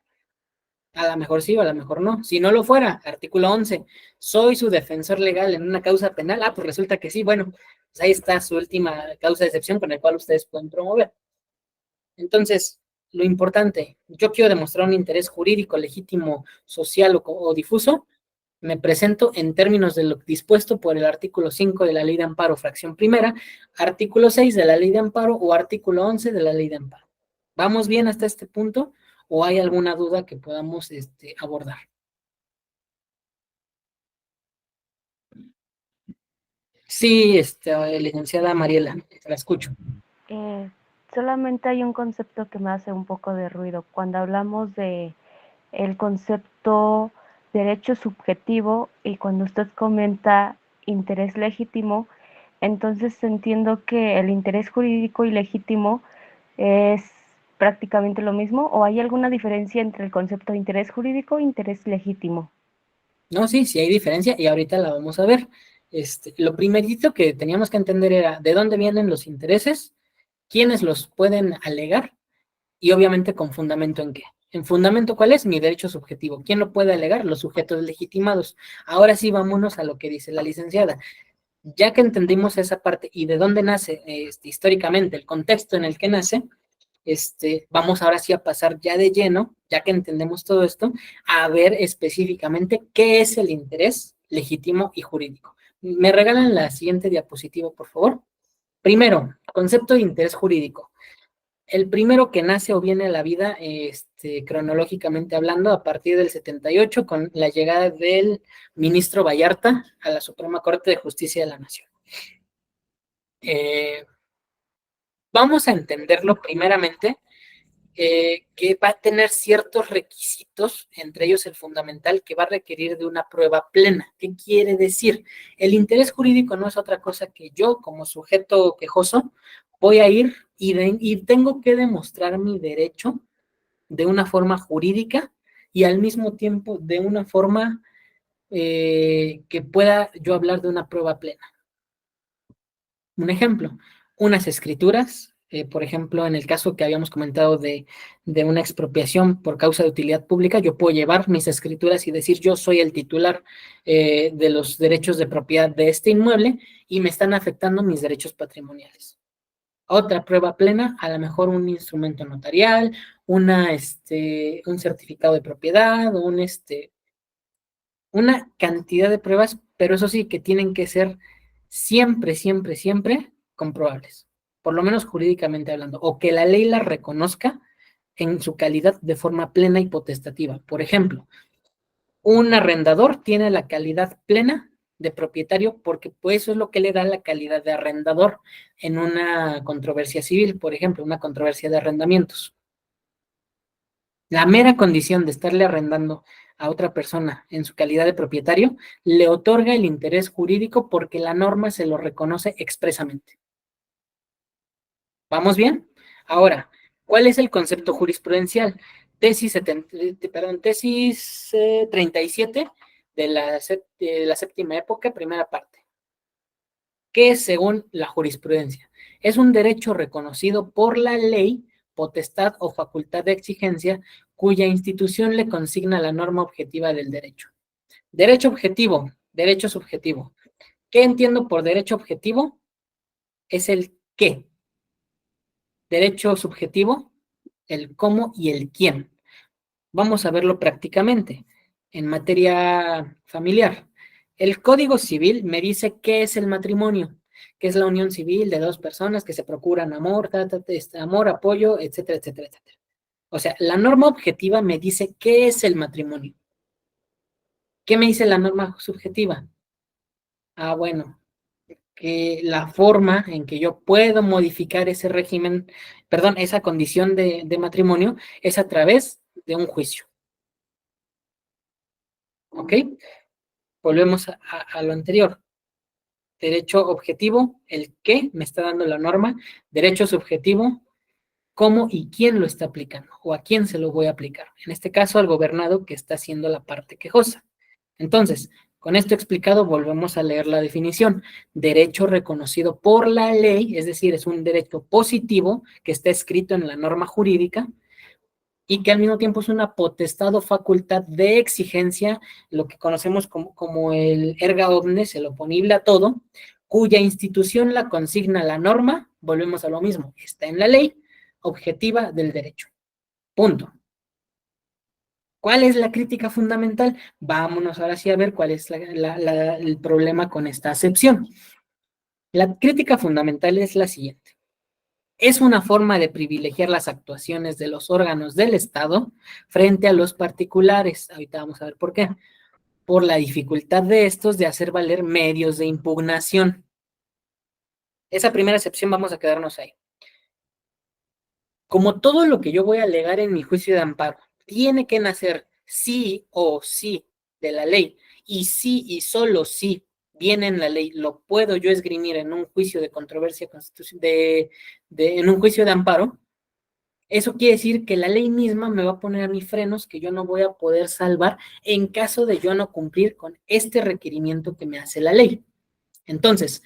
B: A lo mejor sí o a lo mejor no. Si no lo fuera, artículo 11, ¿soy su defensor legal en una causa penal? Ah, pues resulta que sí. Bueno, pues ahí está su última causa de excepción con la cual ustedes pueden promover. Entonces, lo importante, yo quiero demostrar un interés jurídico, legítimo, social o difuso, me presento en términos de lo dispuesto por el artículo 5 de la Ley de Amparo, fracción primera, artículo 6 de la Ley de Amparo o artículo 11 de la Ley de Amparo. ¿Vamos bien hasta este punto o hay alguna duda que podamos abordar? Sí, licenciada Mariela, la escucho.
D: Solamente hay un concepto que me hace un poco de ruido. Cuando hablamos de el concepto derecho subjetivo y cuando usted comenta interés legítimo, entonces entiendo que el interés jurídico y legítimo es prácticamente lo mismo, ¿o hay alguna diferencia entre el concepto de interés jurídico e interés legítimo?
B: No, sí hay diferencia y ahorita la vamos a ver. Lo primerito que teníamos que entender era de dónde vienen los intereses, quiénes los pueden alegar y obviamente con fundamento en qué. ¿En fundamento cuál es? Mi derecho subjetivo. ¿Quién lo puede alegar? Los sujetos legitimados. Ahora sí, vámonos a lo que dice la licenciada. Ya que entendimos esa parte y de dónde nace históricamente, el contexto en el que nace, vamos ahora sí a pasar ya de lleno, ya que entendemos todo esto, a ver específicamente qué es el interés legítimo y jurídico. ¿Me regalan la siguiente diapositiva, por favor? Primero, concepto de interés jurídico. El primero que nace o viene a la vida, cronológicamente hablando, a partir del 78, con la llegada del ministro Vallarta a la Suprema Corte de Justicia de la Nación. Vamos a entenderlo primeramente, que va a tener ciertos requisitos, entre ellos el fundamental, que va a requerir de una prueba plena. ¿Qué quiere decir? El interés jurídico no es otra cosa que yo, como sujeto quejoso, voy a ir y tengo que demostrar mi derecho de una forma jurídica y al mismo tiempo de una forma que pueda yo hablar de una prueba plena. Un ejemplo, unas escrituras, Por ejemplo, en el caso que habíamos comentado de una expropiación por causa de utilidad pública, yo puedo llevar mis escrituras y decir yo soy el titular de los derechos de propiedad de este inmueble y me están afectando mis derechos patrimoniales. Otra prueba plena, a lo mejor un instrumento notarial, un certificado de propiedad, una cantidad de pruebas, pero eso sí que tienen que ser siempre, siempre, siempre comprobables, por lo menos jurídicamente hablando, o que la ley la reconozca en su calidad de forma plena y potestativa. Por ejemplo, un arrendador tiene la calidad plena de propietario porque pues eso es lo que le da la calidad de arrendador en una controversia civil, por ejemplo, una controversia de arrendamientos. La mera condición de estarle arrendando a otra persona en su calidad de propietario le otorga el interés jurídico porque la norma se lo reconoce expresamente. ¿Vamos bien? Ahora, ¿cuál es el concepto jurisprudencial? Tesis 37 de la séptima época, primera parte. ¿Qué es según la jurisprudencia? Es un derecho reconocido por la ley, potestad o facultad de exigencia, cuya institución le consigna la norma objetiva del derecho. Derecho objetivo, derecho subjetivo. ¿Qué entiendo por derecho objetivo? Es el qué. Derecho subjetivo, el cómo y el quién. Vamos a verlo prácticamente en materia familiar. El Código Civil me dice qué es el matrimonio, que es la unión civil de dos personas que se procuran amor, amor, apoyo, etcétera, etcétera, etcétera. O sea, la norma objetiva me dice qué es el matrimonio. ¿Qué me dice la norma subjetiva? Ah, bueno, que la forma en que yo puedo modificar ese régimen, perdón, esa condición de matrimonio es a través de un juicio. ¿Ok? Volvemos a lo anterior. Derecho objetivo, el qué me está dando la norma. Derecho subjetivo, cómo y quién lo está aplicando o a quién se lo voy a aplicar. En este caso, al gobernado que está haciendo la parte quejosa. Entonces, con esto explicado, volvemos a leer la definición. Derecho reconocido por la ley, es decir, es un derecho positivo que está escrito en la norma jurídica y que al mismo tiempo es una potestad o facultad de exigencia, lo que conocemos como el erga omnes, el oponible a todo, cuya institución la consigna la norma, volvemos a lo mismo, está en la ley objetiva del derecho. Punto. ¿Cuál es la crítica fundamental? Vámonos ahora sí a ver cuál es el problema con esta acepción. La crítica fundamental es la siguiente. Es una forma de privilegiar las actuaciones de los órganos del Estado frente a los particulares. Ahorita vamos a ver por qué. Por la dificultad de estos de hacer valer medios de impugnación. Esa primera acepción vamos a quedarnos ahí. Como todo lo que yo voy a alegar en mi juicio de amparo tiene que nacer sí o sí de la ley, y sí y solo sí viene en la ley, lo puedo yo esgrimir en un juicio de controversia en un juicio de amparo, eso quiere decir que la ley misma me va a poner a mí frenos que yo no voy a poder salvar en caso de yo no cumplir con este requerimiento que me hace la ley. Entonces,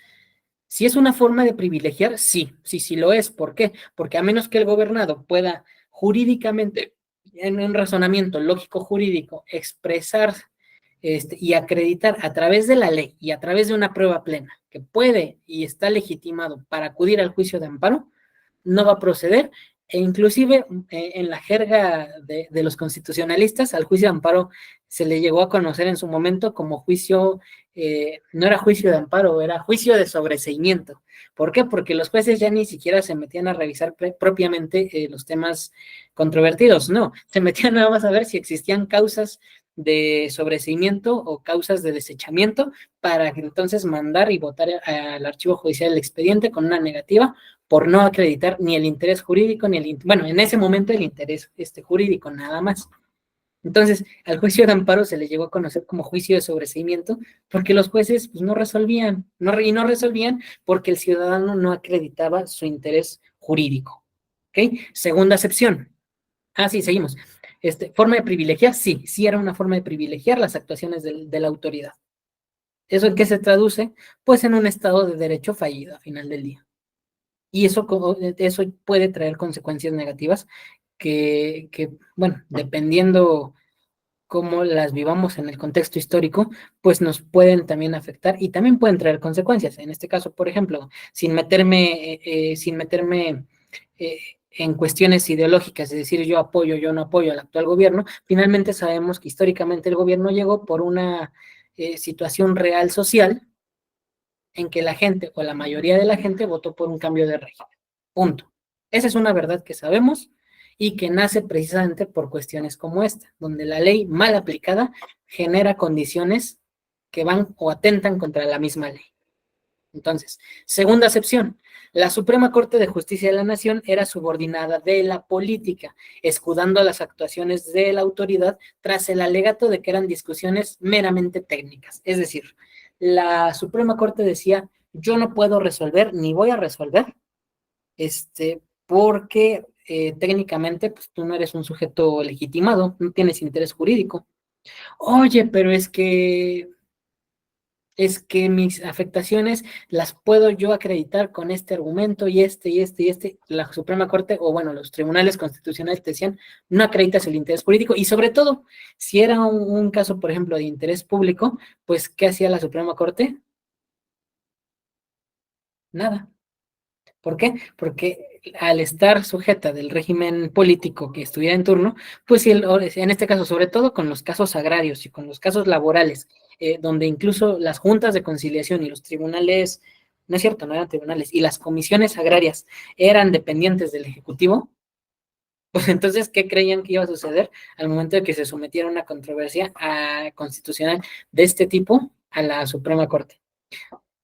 B: si es una forma de privilegiar, sí lo es. ¿Por qué? Porque a menos que el gobernado pueda jurídicamente, en un razonamiento lógico jurídico, expresar y acreditar a través de la ley y a través de una prueba plena que puede y está legitimado para acudir al juicio de amparo, no va a proceder. E inclusive en la jerga de los constitucionalistas, al juicio de amparo se le llegó a conocer en su momento como juicio, no era juicio de amparo, era juicio de sobreseimiento. ¿Por qué? Porque los jueces ya ni siquiera se metían a revisar propiamente los temas controvertidos, no, se metían nada más a ver si existían causas de sobreseimiento o causas de desechamiento para entonces mandar y votar al archivo judicial el expediente con una negativa por no acreditar ni el interés jurídico, bueno, en ese momento el interés jurídico, nada más. Entonces, al juicio de amparo se le llegó a conocer como juicio de sobreseimiento, porque los jueces pues, no resolvían, y no resolvían porque el ciudadano no acreditaba su interés jurídico. ¿Ok? Segunda acepción. Sí, seguimos. Forma de privilegiar, sí era una forma de privilegiar las actuaciones de la autoridad. ¿Eso en qué se traduce? Pues en un estado de derecho fallido a final del día. y eso puede traer consecuencias negativas bueno, dependiendo cómo las vivamos en el contexto histórico, pues nos pueden también afectar y también pueden traer consecuencias. En este caso, por ejemplo, sin meterme en cuestiones ideológicas, es decir, yo apoyo, yo no apoyo al actual gobierno, finalmente sabemos que históricamente el gobierno llegó por una situación real social en que la gente o la mayoría de la gente votó por un cambio de régimen. Punto. Esa es una verdad que sabemos y que nace precisamente por cuestiones como esta, donde la ley mal aplicada genera condiciones que van o atentan contra la misma ley. Entonces, segunda acepción, la Suprema Corte de Justicia de la Nación era subordinada de la política, escudando las actuaciones de la autoridad tras el alegato de que eran discusiones meramente técnicas. Es decir, la Suprema Corte decía, yo no puedo resolver ni voy a resolver, porque técnicamente pues, tú no eres un sujeto legitimado, no tienes interés jurídico. Oye, pero es que mis afectaciones las puedo yo acreditar con este argumento y este. La Suprema Corte, o bueno, los tribunales constitucionales te decían, no acreditas el interés jurídico, y sobre todo, si era un caso, por ejemplo, de interés público, pues, ¿qué hacía la Suprema Corte? Nada. ¿Por qué? Porque al estar sujeta del régimen político que estuviera en turno, pues en este caso, sobre todo con los casos agrarios y con los casos laborales, donde incluso las juntas de conciliación y los tribunales, no es cierto, no eran tribunales, y las comisiones agrarias eran dependientes del Ejecutivo, pues entonces, ¿qué creían que iba a suceder al momento de que se sometiera una controversia constitucional de este tipo a la Suprema Corte?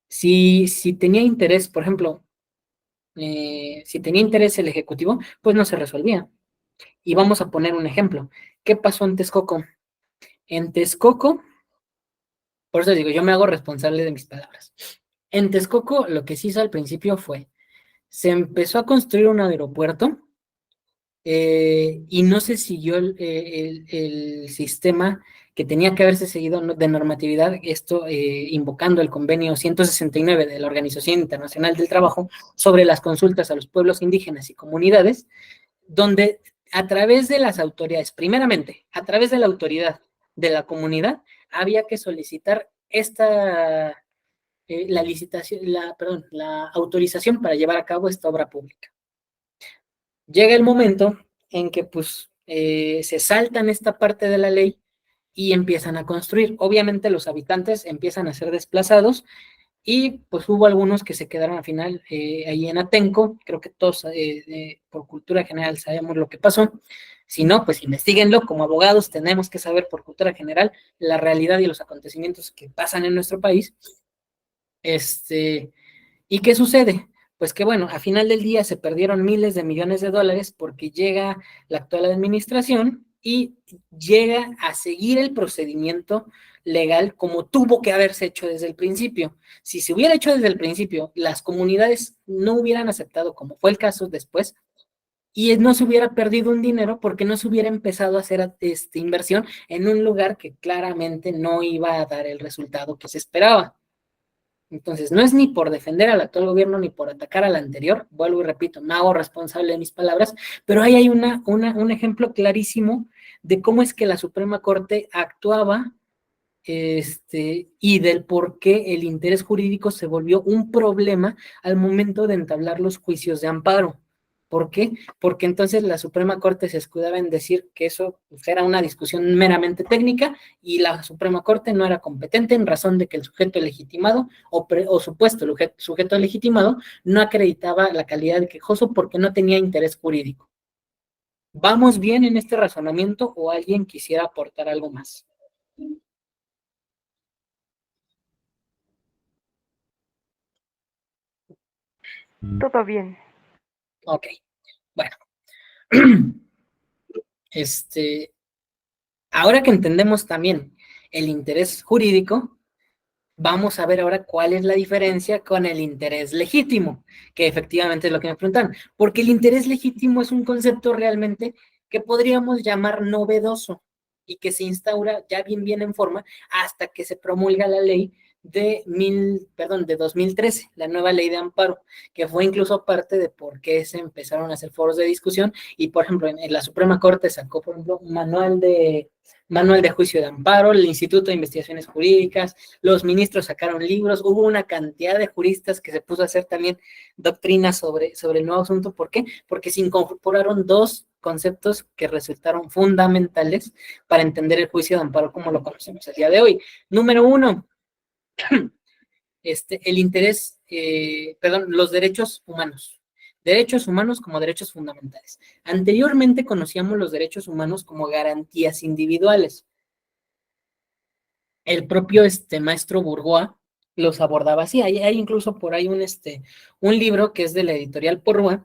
B: Si tenía interés, por ejemplo, si tenía interés el Ejecutivo, pues no se resolvía. Y vamos a poner un ejemplo. ¿Qué pasó en Texcoco? En Texcoco, por eso digo, yo me hago responsable de mis palabras. En Texcoco, lo que se hizo al principio fue, se empezó a construir un aeropuerto y no se siguió el sistema que tenía que haberse seguido de normatividad, esto invocando el convenio 169 de la Organización Internacional del Trabajo sobre las consultas a los pueblos indígenas y comunidades, donde a través de las autoridades, primeramente, a través de la autoridad de la comunidad, había que solicitar la licitación, la autorización para llevar a cabo esta obra pública. Llega el momento en que pues se saltan esta parte de la ley y empiezan a construir. Obviamente los habitantes empiezan a ser desplazados y pues hubo algunos que se quedaron al final ahí en Atenco. Creo que todos por cultura general sabemos lo que pasó. Si no, pues investiguenlo. Como abogados tenemos que saber por cultura general la realidad y los acontecimientos que pasan en nuestro país. ¿Y qué sucede? Pues que bueno, a final del día se perdieron miles de millones de dólares porque llega la actual administración y llega a seguir el procedimiento legal como tuvo que haberse hecho desde el principio. Si se hubiera hecho desde el principio, las comunidades no hubieran aceptado, como fue el caso después, y no se hubiera perdido un dinero porque no se hubiera empezado a hacer inversión en un lugar que claramente no iba a dar el resultado que se esperaba. Entonces, no es ni por defender al actual gobierno ni por atacar al anterior, vuelvo y repito, me hago responsable de mis palabras, pero ahí hay un ejemplo clarísimo de cómo es que la Suprema Corte actuaba y del por qué el interés jurídico se volvió un problema al momento de entablar los juicios de amparo. ¿Por qué? Porque entonces la Suprema Corte se escudaba en decir que eso pues, era una discusión meramente técnica y la Suprema Corte no era competente en razón de que el sujeto legitimado o supuesto sujeto legitimado no acreditaba la calidad de quejoso porque no tenía interés jurídico. ¿Vamos bien en este razonamiento o alguien quisiera aportar algo más?
D: Todo bien.
B: Ok, bueno. Ahora que entendemos también el interés jurídico, vamos a ver ahora cuál es la diferencia con el interés legítimo, que efectivamente es lo que me preguntan, porque el interés legítimo es un concepto realmente que podríamos llamar novedoso y que se instaura ya bien en forma hasta que se promulga la ley de 2013, la nueva ley de amparo, que fue incluso parte de por qué se empezaron a hacer foros de discusión, y por ejemplo, en la Suprema Corte sacó, por ejemplo, un manual de juicio de amparo, el Instituto de Investigaciones Jurídicas, los ministros sacaron libros, hubo una cantidad de juristas que se puso a hacer también doctrina sobre el nuevo asunto. ¿Por qué? Porque se incorporaron dos conceptos que resultaron fundamentales para entender el juicio de amparo como lo conocemos el día de hoy. Número uno, el interés, los derechos humanos. Derechos humanos como derechos fundamentales. Anteriormente conocíamos los derechos humanos como garantías individuales. El propio maestro Bourgois los abordaba así. Hay incluso por ahí un libro que es de la editorial Bourgois,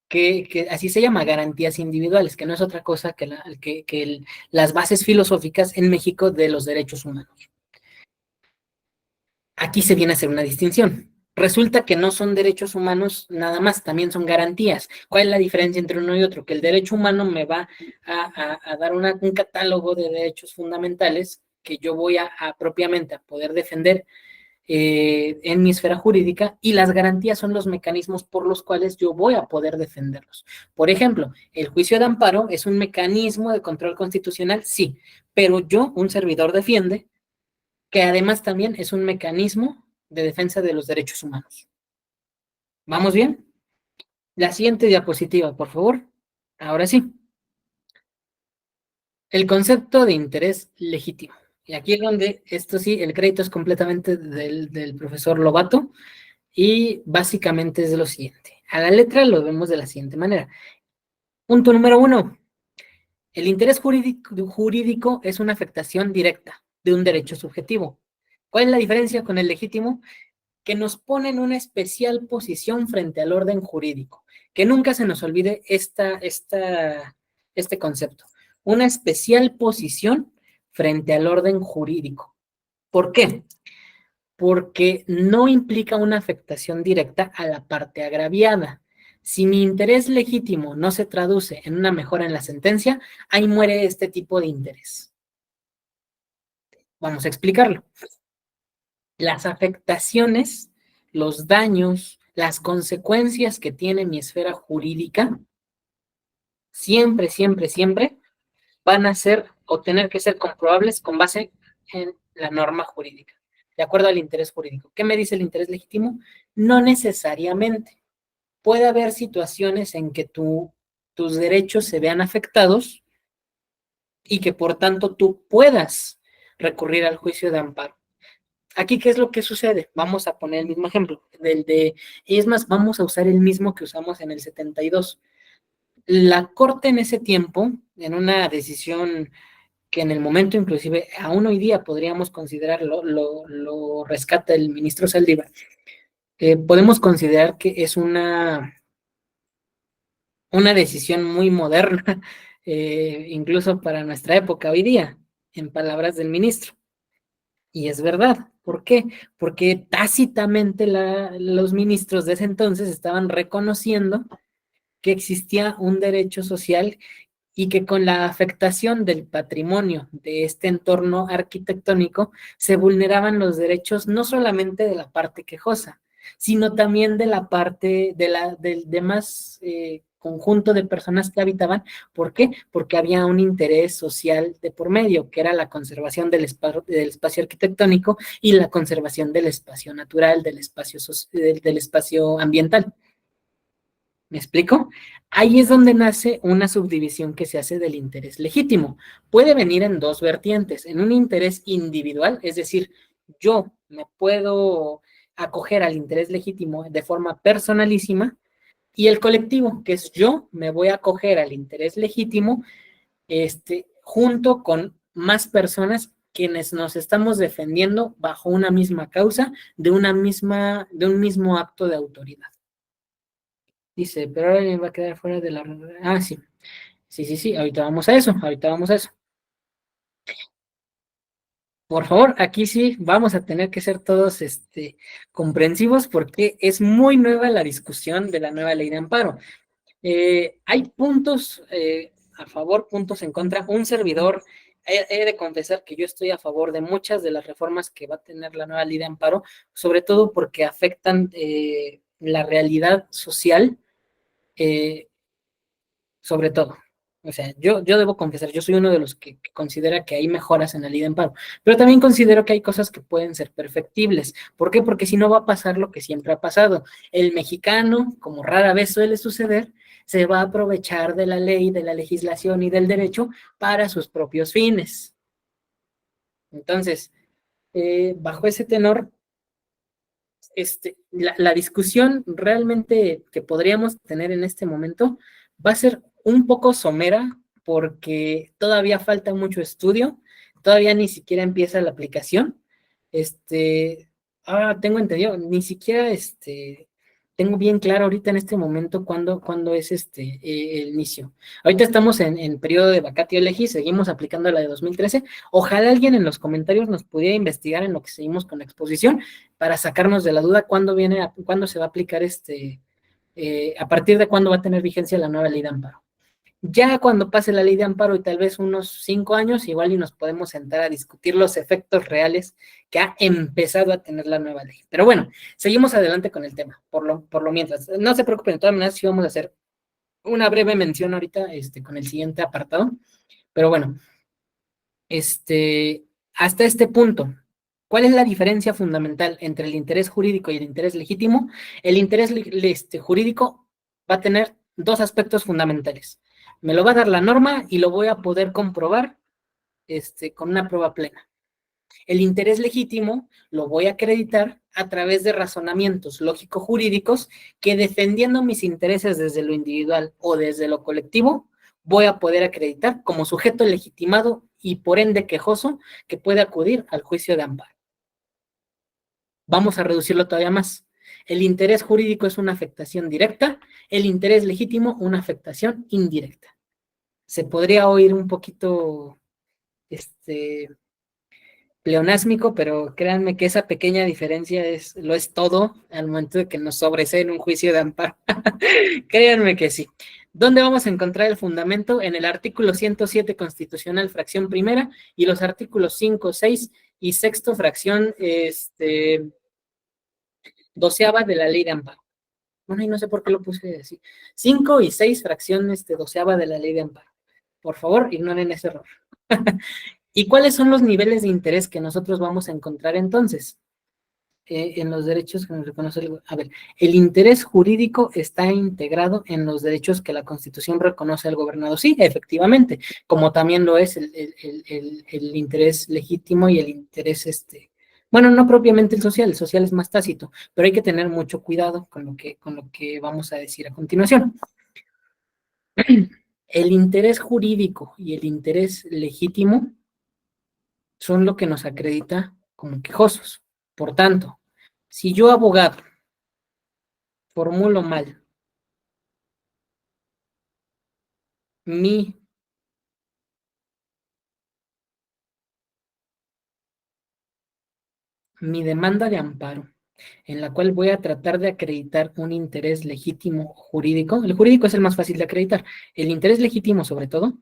B: que así se llama, garantías individuales, que no es otra cosa que las bases filosóficas en México de los derechos humanos. Aquí se viene a hacer una distinción. Resulta que no son derechos humanos nada más, también son garantías. ¿Cuál es la diferencia entre uno y otro? Que el derecho humano me va a dar un catálogo de derechos fundamentales que yo voy propiamente a poder defender en mi esfera jurídica, y las garantías son los mecanismos por los cuales yo voy a poder defenderlos. Por ejemplo, el juicio de amparo es un mecanismo de control constitucional, sí, pero yo, un servidor, defiende que además también es un mecanismo de defensa de los derechos humanos. ¿Vamos bien? La siguiente diapositiva, por favor. Ahora sí. El concepto de interés legítimo. Y aquí es donde, esto sí, el crédito es completamente del profesor Lobato, y básicamente es lo siguiente. A la letra lo vemos de la siguiente manera. Punto número 1. El interés jurídico es una afectación directa de un derecho subjetivo. ¿Cuál es la diferencia con el legítimo? Que nos pone en una especial posición frente al orden jurídico. Que nunca se nos olvide este concepto. Una especial posición frente al orden jurídico. ¿Por qué? Porque no implica una afectación directa a la parte agraviada. Si mi interés legítimo no se traduce en una mejora en la sentencia, ahí muere este tipo de interés. Vamos a explicarlo. Las afectaciones, los daños, las consecuencias que tiene mi esfera jurídica, siempre, siempre, siempre van a ser o tener que ser comprobables con base en la norma jurídica, de acuerdo al interés jurídico. ¿Qué me dice el interés legítimo? No necesariamente. Puede haber situaciones en que tus derechos se vean afectados y que por tanto tú puedas recurrir al juicio de amparo. Aquí, ¿qué es lo que sucede? Vamos a poner el mismo ejemplo, es más, vamos a usar el mismo que usamos en el 72. La Corte en ese tiempo, en una decisión que en el momento, inclusive, aún hoy día podríamos considerarlo, lo rescata el ministro Saldívar, podemos considerar que es una decisión muy moderna, incluso para nuestra época hoy día, en palabras del ministro. Y es verdad. ¿Por qué? Porque tácitamente los ministros de ese entonces estaban reconociendo que existía un derecho social y que con la afectación del patrimonio de este entorno arquitectónico se vulneraban los derechos no solamente de la parte quejosa, sino también de la parte del demás conjunto de personas que habitaban. ¿Por qué? Porque había un interés social de por medio, que era la conservación del espacio arquitectónico y la conservación del espacio natural, del espacio ambiental. ¿Me explico? Ahí es donde nace una subdivisión que se hace del interés legítimo. Puede venir en dos vertientes, en un interés individual, es decir, yo me puedo acoger al interés legítimo de forma personalísima, y el colectivo, que es yo me voy a acoger al interés legítimo junto con más personas quienes nos estamos defendiendo bajo una misma causa de un mismo acto de autoridad. Dice, pero ahora me va a quedar fuera de la... Ah, sí. Sí, ahorita vamos a eso, Por favor, aquí sí vamos a tener que ser todos comprensivos, porque es muy nueva la discusión de la nueva ley de amparo. Hay puntos a favor, puntos en contra. Un servidor he de confesar que yo estoy a favor de muchas de las reformas que va a tener la nueva ley de amparo, sobre todo porque afectan la realidad social, eh, sobre todo. O sea, yo debo confesar, yo soy uno de los que considera que hay mejoras en la ley de amparo, pero también considero que hay cosas que pueden ser perfectibles. ¿Por qué? Porque si no va a pasar lo que siempre ha pasado. El mexicano, como rara vez suele suceder, se va a aprovechar de la ley, de la legislación y del derecho para sus propios fines. Entonces, bajo ese tenor, la discusión realmente que podríamos tener en este momento va a ser un poco somera porque todavía falta mucho estudio, todavía ni siquiera empieza la aplicación. Tengo entendido, ni siquiera tengo bien claro ahorita en este momento cuándo es el inicio. Ahorita estamos en periodo de vacatio legis, seguimos aplicando la de 2013. Ojalá alguien en los comentarios nos pudiera investigar en lo que seguimos con la exposición para sacarnos de la duda cuándo se va a aplicar a partir de cuándo va a tener vigencia la nueva ley de amparo. Ya cuando pase la ley de amparo y tal vez unos 5 años, igual y nos podemos sentar a discutir los efectos reales que ha empezado a tener la nueva ley. Pero bueno, seguimos adelante con el tema, por lo mientras. No se preocupen, de todas maneras sí vamos a hacer una breve mención ahorita con el siguiente apartado. Pero bueno, hasta este punto, ¿cuál es la diferencia fundamental entre el interés jurídico y el interés legítimo? El interés jurídico va a tener dos aspectos fundamentales. Me lo va a dar la norma y lo voy a poder comprobar con una prueba plena. El interés legítimo lo voy a acreditar a través de razonamientos lógico-jurídicos que, defendiendo mis intereses desde lo individual o desde lo colectivo, voy a poder acreditar como sujeto legitimado y por ende quejoso que puede acudir al juicio de amparo. Vamos a reducirlo todavía más. El interés jurídico es una afectación directa, el interés legítimo una afectación indirecta. Se podría oír un poquito pleonásmico, pero créanme que esa pequeña diferencia lo es todo al momento de que nos sobresee en un juicio de amparo. Créanme que sí. ¿Dónde vamos a encontrar el fundamento? En el artículo 107 constitucional, fracción primera, y los artículos 5, 6 y sexto, fracción doceava de la ley de amparo. Bueno, y no sé por qué lo puse así. 5 y 6, fracción doceava de la ley de amparo. Por favor, ignoren ese error. ¿Y cuáles son los niveles de interés que nosotros vamos a encontrar entonces? En los derechos que nos reconoce el interés jurídico está integrado en los derechos que la Constitución reconoce al gobernado. Sí, efectivamente, como también lo es el interés legítimo y el interés, bueno, no propiamente el social es más tácito, pero hay que tener mucho cuidado con lo que vamos a decir a continuación. El interés jurídico y el interés legítimo son lo que nos acredita como quejosos. Por tanto, si yo, abogado, formulo mal mi demanda de amparo, en la cual voy a tratar de acreditar un interés legítimo jurídico, el jurídico es el más fácil de acreditar, el interés legítimo sobre todo,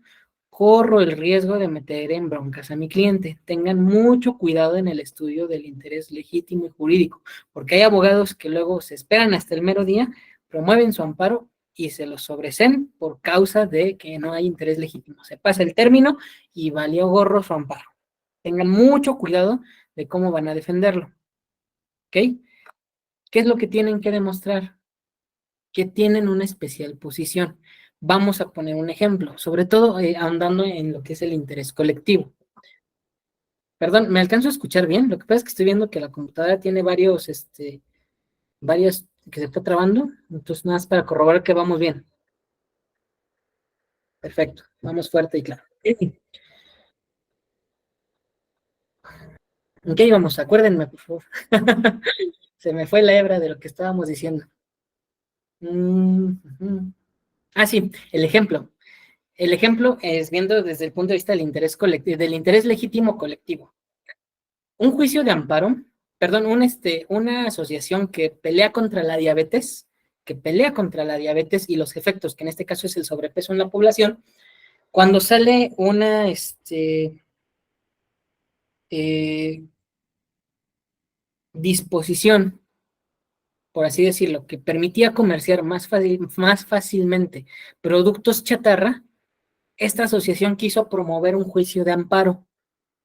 B: corro el riesgo de meter en broncas a mi cliente. Tengan mucho cuidado en el estudio del interés legítimo y jurídico, porque hay abogados que luego se esperan hasta el mero día, promueven su amparo y se lo sobreseen por causa de que no hay interés legítimo. Se pasa el término y valió gorro su amparo. Tengan mucho cuidado de cómo van a defenderlo. ¿Ok? ¿Qué es lo que tienen que demostrar? Que tienen una especial posición. Vamos a poner un ejemplo, sobre todo ahondando en lo que es el interés colectivo. Perdón, ¿me alcanzo a escuchar bien? Lo que pasa es que estoy viendo que la computadora tiene varios que se está trabando, entonces nada más para corroborar que vamos bien. Perfecto, vamos fuerte y claro. ¿En qué íbamos? Acuérdenme, por favor. Se me fue la hebra de lo que estábamos diciendo. Sí, el ejemplo. El ejemplo es viendo desde el punto de vista del interés colectivo, del interés legítimo colectivo. Un juicio de amparo, perdón, una asociación que pelea contra la diabetes, y los efectos, que en este caso es el sobrepeso en la población, cuando sale una disposición, por así decirlo, que permitía comerciar más fácilmente productos chatarra, esta asociación quiso promover un juicio de amparo.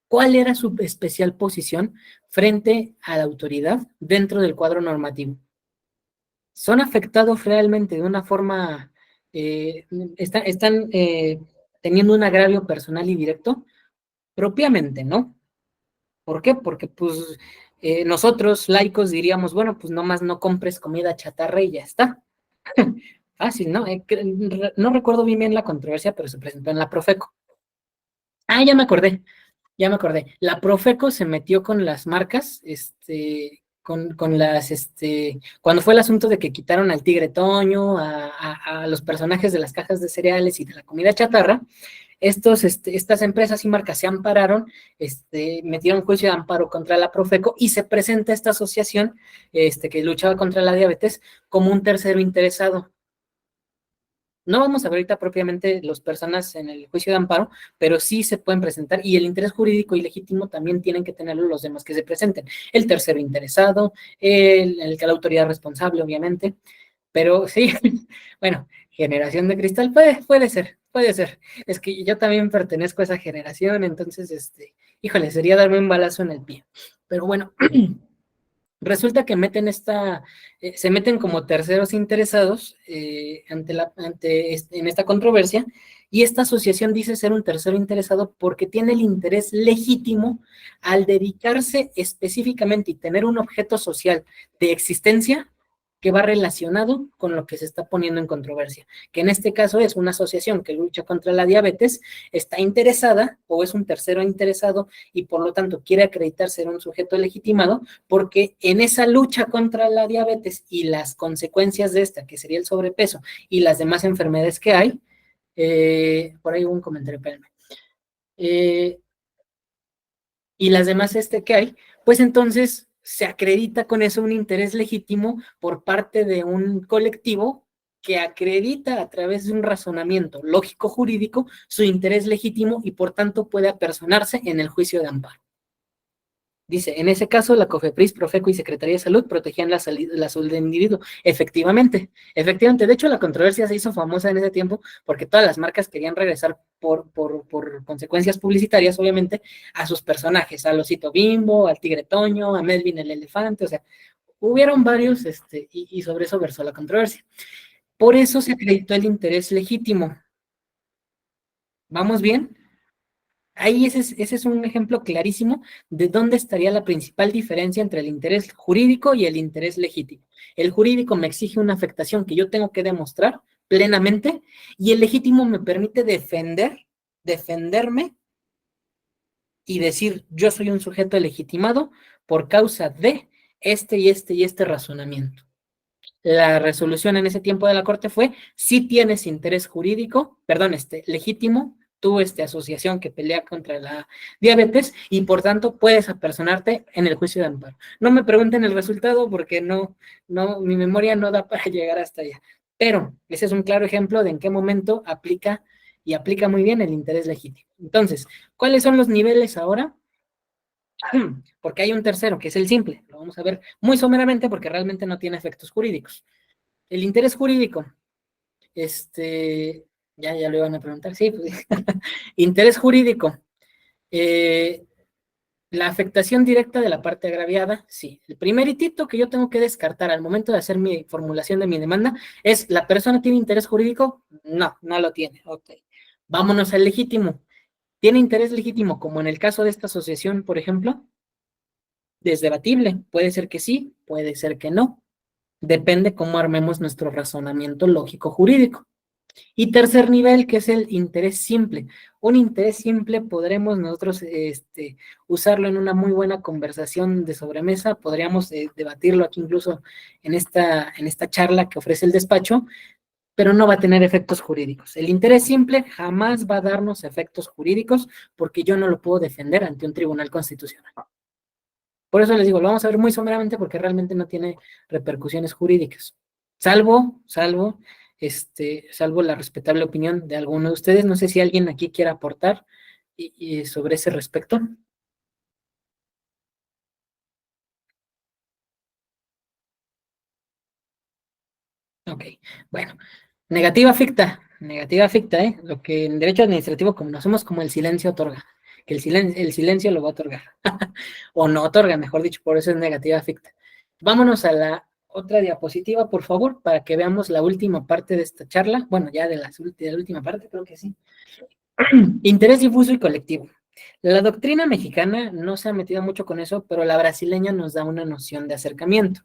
B: ¿Cuál era su especial posición frente a la autoridad dentro del cuadro normativo? ¿Son afectados realmente de una forma, están teniendo un agravio personal y directo? Propiamente, ¿no? ¿Por qué? Porque pues nosotros laicos diríamos, bueno, pues nomás no compres comida chatarra y ya está. Fácil, ¿no? No recuerdo bien la controversia, pero se presentó en la Profeco. Ah, ya me acordé. La Profeco se metió con las marcas, cuando fue el asunto de que quitaron al Tigre Toño, a los personajes de las cajas de cereales y de la comida chatarra, estas empresas y marcas se ampararon, metieron juicio de amparo contra la Profeco y se presenta esta asociación, que luchaba contra la diabetes como un tercero interesado. No vamos a ver ahorita propiamente las personas en el juicio de amparo, pero sí se pueden presentar y el interés jurídico y legítimo también tienen que tenerlo los demás que se presenten. El tercero interesado, la autoridad responsable, obviamente, pero sí, bueno, generación de cristal puede ser, puede ser. Es que yo también pertenezco a esa generación, entonces, híjole, sería darme un balazo en el pie. Pero bueno, resulta que se meten como terceros interesados en esta controversia, y esta asociación dice ser un tercero interesado porque tiene el interés legítimo al dedicarse específicamente y tener un objeto social de existencia que va relacionado con lo que se está poniendo en controversia, que en este caso es una asociación que lucha contra la diabetes, está interesada o es un tercero interesado y por lo tanto quiere acreditar ser un sujeto legitimado, porque en esa lucha contra la diabetes y las consecuencias de esta, que sería el sobrepeso y las demás enfermedades que hay, por ahí hubo un comentario, espérame, y las demás que hay, pues entonces se acredita con eso un interés legítimo por parte de un colectivo que acredita a través de un razonamiento lógico jurídico su interés legítimo y por tanto puede apersonarse en el juicio de amparo. Dice, en ese caso, la COFEPRIS, Profeco y Secretaría de Salud protegían la salud del individuo. Efectivamente. De hecho, la controversia se hizo famosa en ese tiempo porque todas las marcas querían regresar por consecuencias publicitarias, obviamente, a sus personajes, al Osito Bimbo, al Tigre Toño, a Melvin el Elefante, o sea, hubieron varios, y sobre eso versó la controversia. Por eso se acreditó el interés legítimo. ¿Vamos bien? Ahí ese es un ejemplo clarísimo de dónde estaría la principal diferencia entre el interés jurídico y el interés legítimo. El jurídico me exige una afectación que yo tengo que demostrar plenamente y el legítimo me permite defenderme y decir yo soy un sujeto legitimado por causa de y este razonamiento. La resolución en ese tiempo de la Corte fue, si tienes interés jurídico, legítimo, tú, asociación que pelea contra la diabetes, y por tanto puedes apersonarte en el juicio de amparo. No me pregunten el resultado porque mi memoria no da para llegar hasta allá. Pero ese es un claro ejemplo de en qué momento aplica muy bien el interés legítimo. Entonces, ¿cuáles son los niveles ahora? Porque hay un tercero, que es el simple. Lo vamos a ver muy someramente porque realmente no tiene efectos jurídicos. El interés jurídico, ya lo iban a preguntar, sí, pues, interés jurídico, la afectación directa de la parte agraviada, sí. El primer hitito que yo tengo que descartar al momento de hacer mi formulación de mi demanda es, ¿la persona tiene interés jurídico? No, no lo tiene, ok. Vámonos al legítimo. ¿Tiene interés legítimo, como en el caso de esta asociación, por ejemplo? Es debatible, puede ser que sí, puede ser que no. Depende cómo armemos nuestro razonamiento lógico jurídico. Y tercer nivel, que es el interés simple. Un interés simple podremos nosotros usarlo en una muy buena conversación de sobremesa, podríamos debatirlo aquí incluso en esta charla que ofrece el despacho, pero no va a tener efectos jurídicos. El interés simple jamás va a darnos efectos jurídicos porque yo no lo puedo defender ante un tribunal constitucional. Por eso les digo, lo vamos a ver muy someramente porque realmente no tiene repercusiones jurídicas. Salvo la respetable opinión de alguno de ustedes. No sé si alguien aquí quiera aportar sobre ese respecto. Ok, bueno. Negativa ficta, ¿eh? Lo que en derecho administrativo conocemos como el silencio otorga, que el silencio lo va a otorgar, o no otorga, mejor dicho, por eso es negativa ficta. Vámonos a la otra diapositiva, por favor, para que veamos la última parte de esta charla, bueno, ya de la última parte, creo que sí. Interés difuso y colectivo. La doctrina mexicana no se ha metido mucho con eso, pero la brasileña nos da una noción de acercamiento.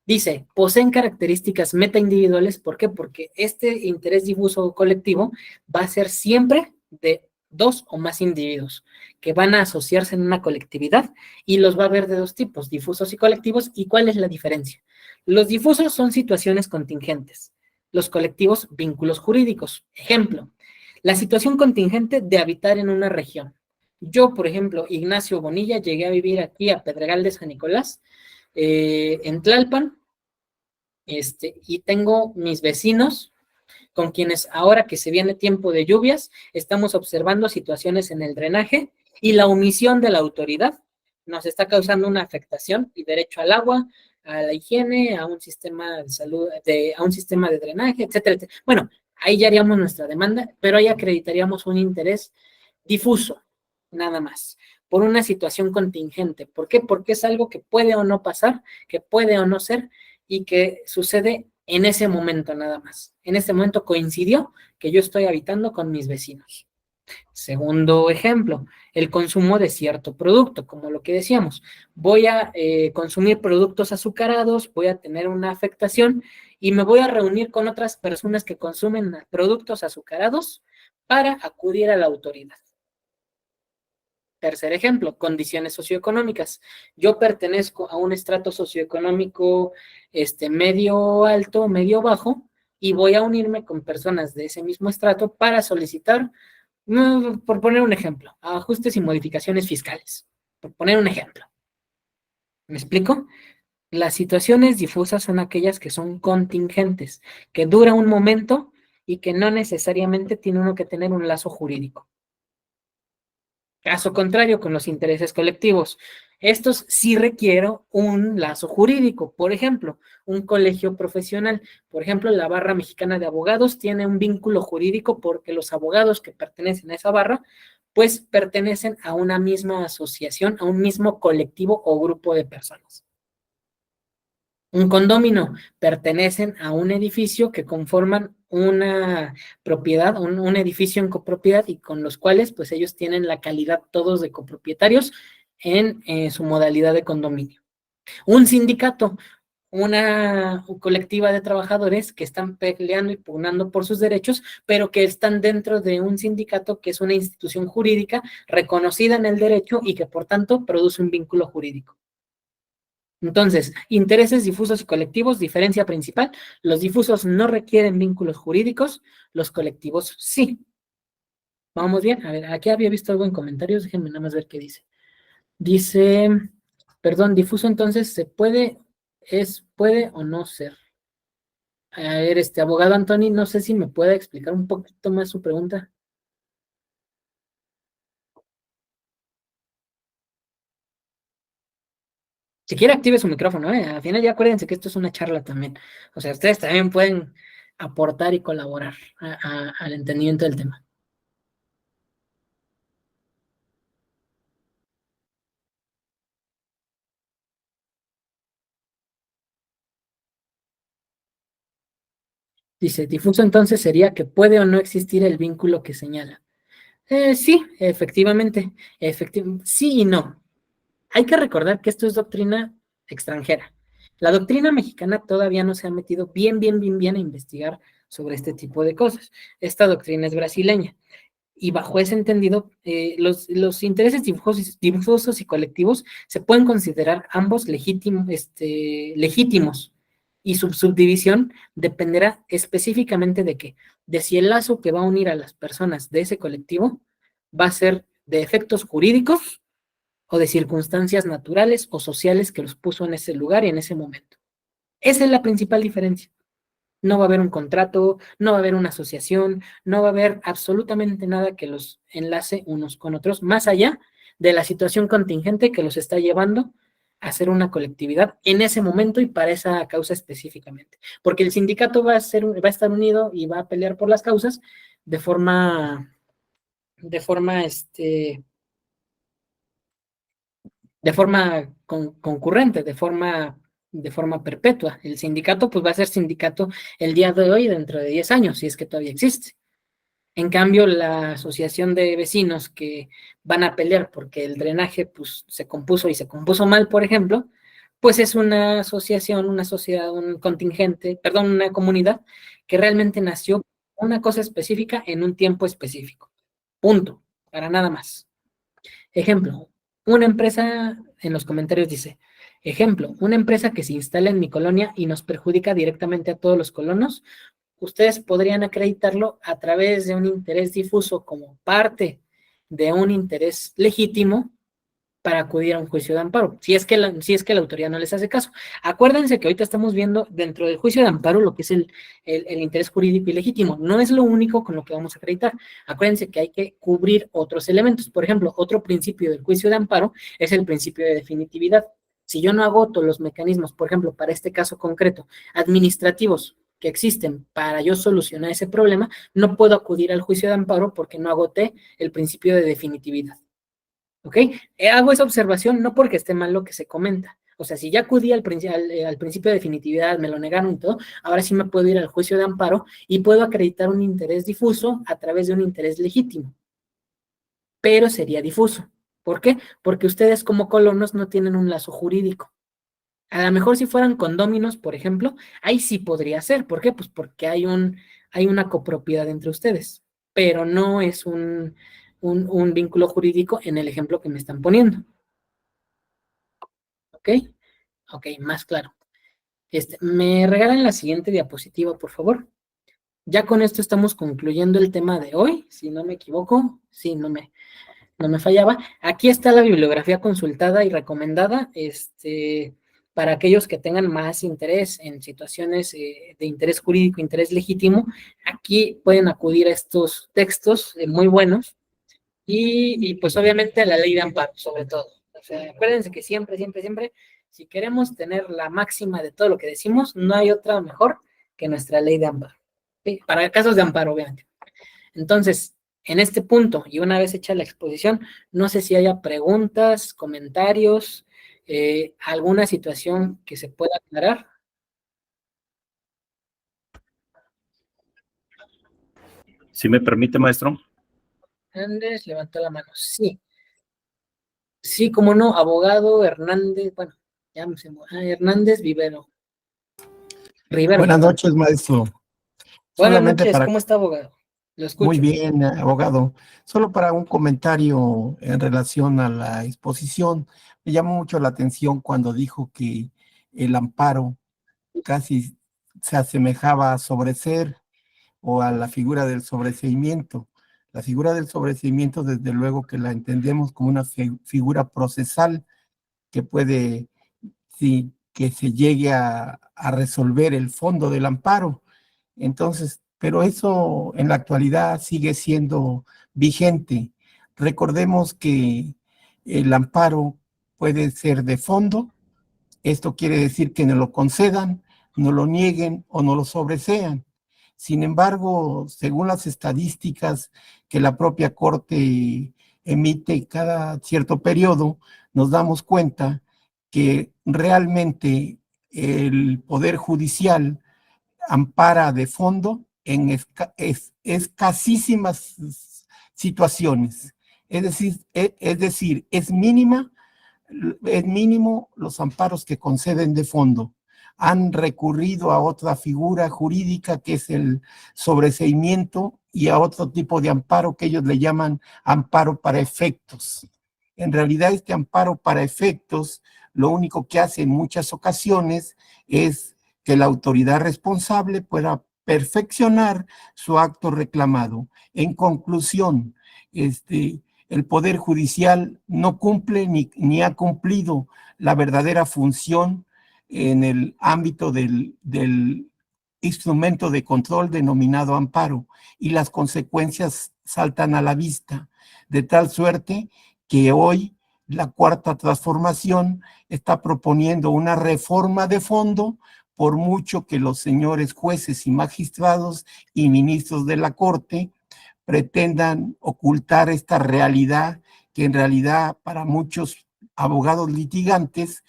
B: Dice, poseen características metaindividuales, ¿por qué? Porque este interés difuso o colectivo va a ser siempre de dos o más individuos que van a asociarse en una colectividad y los va a ver de dos tipos, difusos y colectivos. ¿Y cuál es la diferencia? Los difusos son situaciones contingentes, los colectivos vínculos jurídicos. Ejemplo, la situación contingente de habitar en una región. Yo, por ejemplo, Ignacio Bonilla, llegué a vivir aquí a Pedregal de San Nicolás, en Tlalpan, y tengo mis vecinos con quienes ahora que se viene tiempo de lluvias, estamos observando situaciones en el drenaje y la omisión de la autoridad nos está causando una afectación y derecho al agua, a la higiene, a un sistema de salud, a un sistema de drenaje, etcétera, etcétera. Bueno, ahí ya haríamos nuestra demanda, pero ahí acreditaríamos un interés difuso, nada más, por una situación contingente. ¿Por qué? Porque es algo que puede o no pasar, que puede o no ser, y que sucede en ese momento nada más. En este momento coincidió que yo estoy habitando con mis vecinos. Segundo ejemplo, el consumo de cierto producto, como lo que decíamos. Voy a consumir productos azucarados, voy a tener una afectación y me voy a reunir con otras personas que consumen productos azucarados para acudir a la autoridad. Tercer ejemplo, condiciones socioeconómicas. Yo pertenezco a un estrato socioeconómico medio alto, medio bajo, y voy a unirme con personas de ese mismo estrato para solicitar, por poner un ejemplo, ajustes y modificaciones fiscales. Por poner un ejemplo. ¿Me explico? Las situaciones difusas son aquellas que son contingentes, que dura un momento y que no necesariamente tiene uno que tener un lazo jurídico. Caso contrario, con los intereses colectivos. Estos sí requieren un lazo jurídico. Por ejemplo, un colegio profesional. Por ejemplo, la Barra Mexicana de Abogados tiene un vínculo jurídico porque los abogados que pertenecen a esa barra, pues pertenecen a una misma asociación, a un mismo colectivo o grupo de personas. Un condominio, pertenecen a un edificio que conforman una propiedad, un edificio en copropiedad y con los cuales pues ellos tienen la calidad todos de copropietarios en su modalidad de condominio. Un sindicato, una colectiva de trabajadores que están peleando y pugnando por sus derechos, pero que están dentro de un sindicato que es una institución jurídica reconocida en el derecho y que por tanto produce un vínculo jurídico. Entonces, intereses difusos y colectivos, diferencia principal, los difusos no requieren vínculos jurídicos, los colectivos sí. Vamos bien, a ver, aquí había visto algo en comentarios, déjenme nada más ver qué dice. Dice, perdón, difuso entonces, puede o no ser? A ver, abogado Antoni, no sé si me puede explicar un poquito más su pregunta. Si quiere, active su micrófono, ¿eh? Al final ya acuérdense que esto es una charla también. O sea, ustedes también pueden aportar y colaborar al entendimiento del tema. Dice, difuso entonces sería que puede o no existir el vínculo que señala. Sí, efectivamente, sí y no. Hay que recordar que esto es doctrina extranjera. La doctrina mexicana todavía no se ha metido bien a investigar sobre este tipo de cosas. Esta doctrina es brasileña. Y bajo ese entendido, los intereses difusos y colectivos se pueden considerar ambos legítimos. Y su subdivisión dependerá específicamente de qué, de si el lazo que va a unir a las personas de ese colectivo va a ser de efectos jurídicos o de circunstancias naturales o sociales que los puso en ese lugar y en ese momento. Esa es la principal diferencia. No va a haber un contrato, no va a haber una asociación, no va a haber absolutamente nada que los enlace unos con otros, más allá de la situación contingente que los está llevando hacer una colectividad en ese momento y para esa causa específicamente. Porque el sindicato va a estar unido y va a pelear por las causas de forma concurrente, de forma perpetua. El sindicato pues va a ser sindicato el día de hoy dentro de 10 años, si es que todavía existe. En cambio, la asociación de vecinos que van a pelear porque el drenaje pues, se compuso mal, por ejemplo, pues es una asociación, una sociedad, un contingente, perdón, una comunidad que realmente nació una cosa específica en un tiempo específico. Punto, para nada más. Ejemplo, una empresa, en los comentarios dice, ejemplo, una empresa que se instala en mi colonia y nos perjudica directamente a todos los colonos, ustedes podrían acreditarlo a través de un interés difuso como parte de un interés legítimo para acudir a un juicio de amparo, si es que la autoridad no les hace caso. Acuérdense que ahorita estamos viendo dentro del juicio de amparo lo que es el interés jurídico y legítimo. No es lo único con lo que vamos a acreditar. Acuérdense que hay que cubrir otros elementos. Por ejemplo, otro principio del juicio de amparo es el principio de definitividad. Si yo no agoto los mecanismos, por ejemplo, para este caso concreto, administrativos que existen para yo solucionar ese problema, no puedo acudir al juicio de amparo porque no agoté el principio de definitividad. ¿Ok? Hago esa observación no porque esté mal lo que se comenta. O sea, si ya acudí al principio de definitividad, me lo negaron y todo, ahora sí me puedo ir al juicio de amparo y puedo acreditar un interés difuso a través de un interés legítimo. Pero sería difuso. ¿Por qué? Porque ustedes como colonos no tienen un lazo jurídico. A lo mejor si fueran condóminos, por ejemplo, ahí sí podría ser. ¿Por qué? Pues porque hay una copropiedad entre ustedes, pero no es un vínculo jurídico en el ejemplo que me están poniendo. ¿Ok? Ok, más claro. ¿Me regalan la siguiente diapositiva, por favor? Ya con esto estamos concluyendo el tema de hoy, si no me equivoco. Sí, no me fallaba. Aquí está la bibliografía consultada y recomendada, para aquellos que tengan más interés en situaciones de interés jurídico, interés legítimo. Aquí pueden acudir a estos textos muy buenos y pues obviamente a la ley de amparo, sobre todo. O sea, acuérdense que siempre, siempre, siempre, si queremos tener la máxima de todo lo que decimos, no hay otra mejor que nuestra ley de amparo. ¿Sí? Para casos de amparo, obviamente. Entonces, en este punto, y una vez hecha la exposición, no sé si haya preguntas, comentarios, alguna situación que se pueda aclarar.
E: Si me permite, maestro.
B: Hernández levantó la mano. Sí. Sí, como no, abogado Hernández, bueno, ya me sé, Hernández Rivero.
F: Buenas noches, maestro.
B: Buenas noches, ¿cómo está, abogado? Lo escucho.
F: Muy bien, abogado. Solo para un comentario en relación a la exposición, me llamó mucho la atención cuando dijo que el amparo casi se asemejaba a sobreseer o a la figura del sobreseimiento. La figura del sobreseimiento, desde luego que la entendemos como una figura procesal que puede, sí, que se llegue a resolver el fondo del amparo. Entonces, pero eso en la actualidad sigue siendo vigente. Recordemos que el amparo puede ser de fondo. Esto quiere decir que no lo concedan, no lo nieguen o no lo sobresean. Sin embargo, según las estadísticas que la propia Corte emite cada cierto periodo, nos damos cuenta que realmente el Poder Judicial ampara de fondo en escasísimas situaciones. Es decir, es mínimo los amparos que conceden de fondo. Han recurrido a otra figura jurídica que es el sobreseimiento y a otro tipo de amparo que ellos le llaman amparo para efectos. En realidad, este amparo para efectos lo único que hace en muchas ocasiones es que la autoridad responsable pueda perfeccionar su acto reclamado. En conclusión, el Poder Judicial no cumple ni ha cumplido la verdadera función en el ámbito del instrumento de control denominado amparo, y las consecuencias saltan a la vista, de tal suerte que hoy la Cuarta Transformación está proponiendo una reforma de fondo, por mucho que los señores jueces y magistrados y ministros de la Corte pretendan ocultar esta realidad, que en realidad para muchos abogados litigantes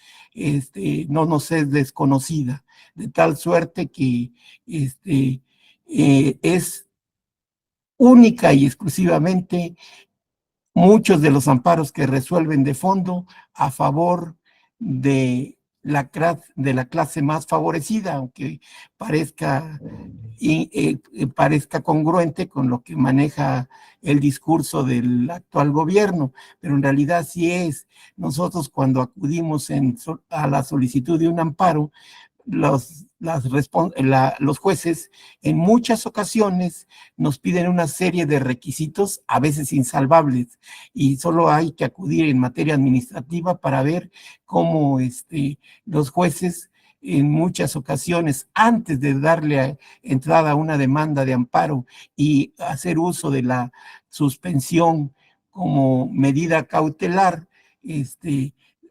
F: no nos es desconocida, de tal suerte que es única y exclusivamente muchos de los amparos que resuelven de fondo a favor de la clase más favorecida, aunque parezca, parezca congruente con lo que maneja el discurso del actual gobierno, pero en realidad sí es. Nosotros cuando acudimos a la solicitud de un amparo, los jueces en muchas ocasiones nos piden una serie de requisitos, a veces insalvables, y solo hay que acudir en materia administrativa para ver cómo los jueces en muchas ocasiones, antes de darle entrada a una demanda de amparo y hacer uso de la suspensión como medida cautelar,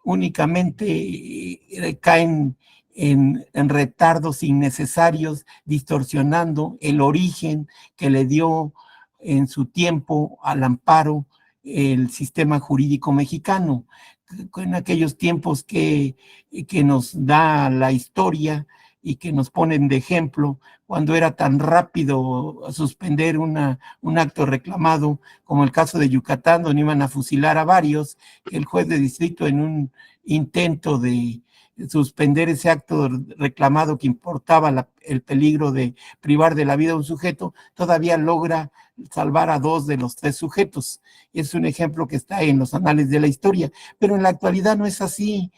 F: únicamente caen en retardos innecesarios, distorsionando el origen que le dio en su tiempo al amparo el sistema jurídico mexicano. En aquellos tiempos que nos da la historia y que nos ponen de ejemplo, cuando era tan rápido suspender un acto reclamado, como el caso de Yucatán, donde iban a fusilar a varios, el juez de distrito, en un intento de suspender ese acto reclamado que importaba el peligro de privar de la vida a un sujeto, todavía logra salvar a 2 de los 3 sujetos. Es un ejemplo que está en los anales de la historia, pero en la actualidad no es así.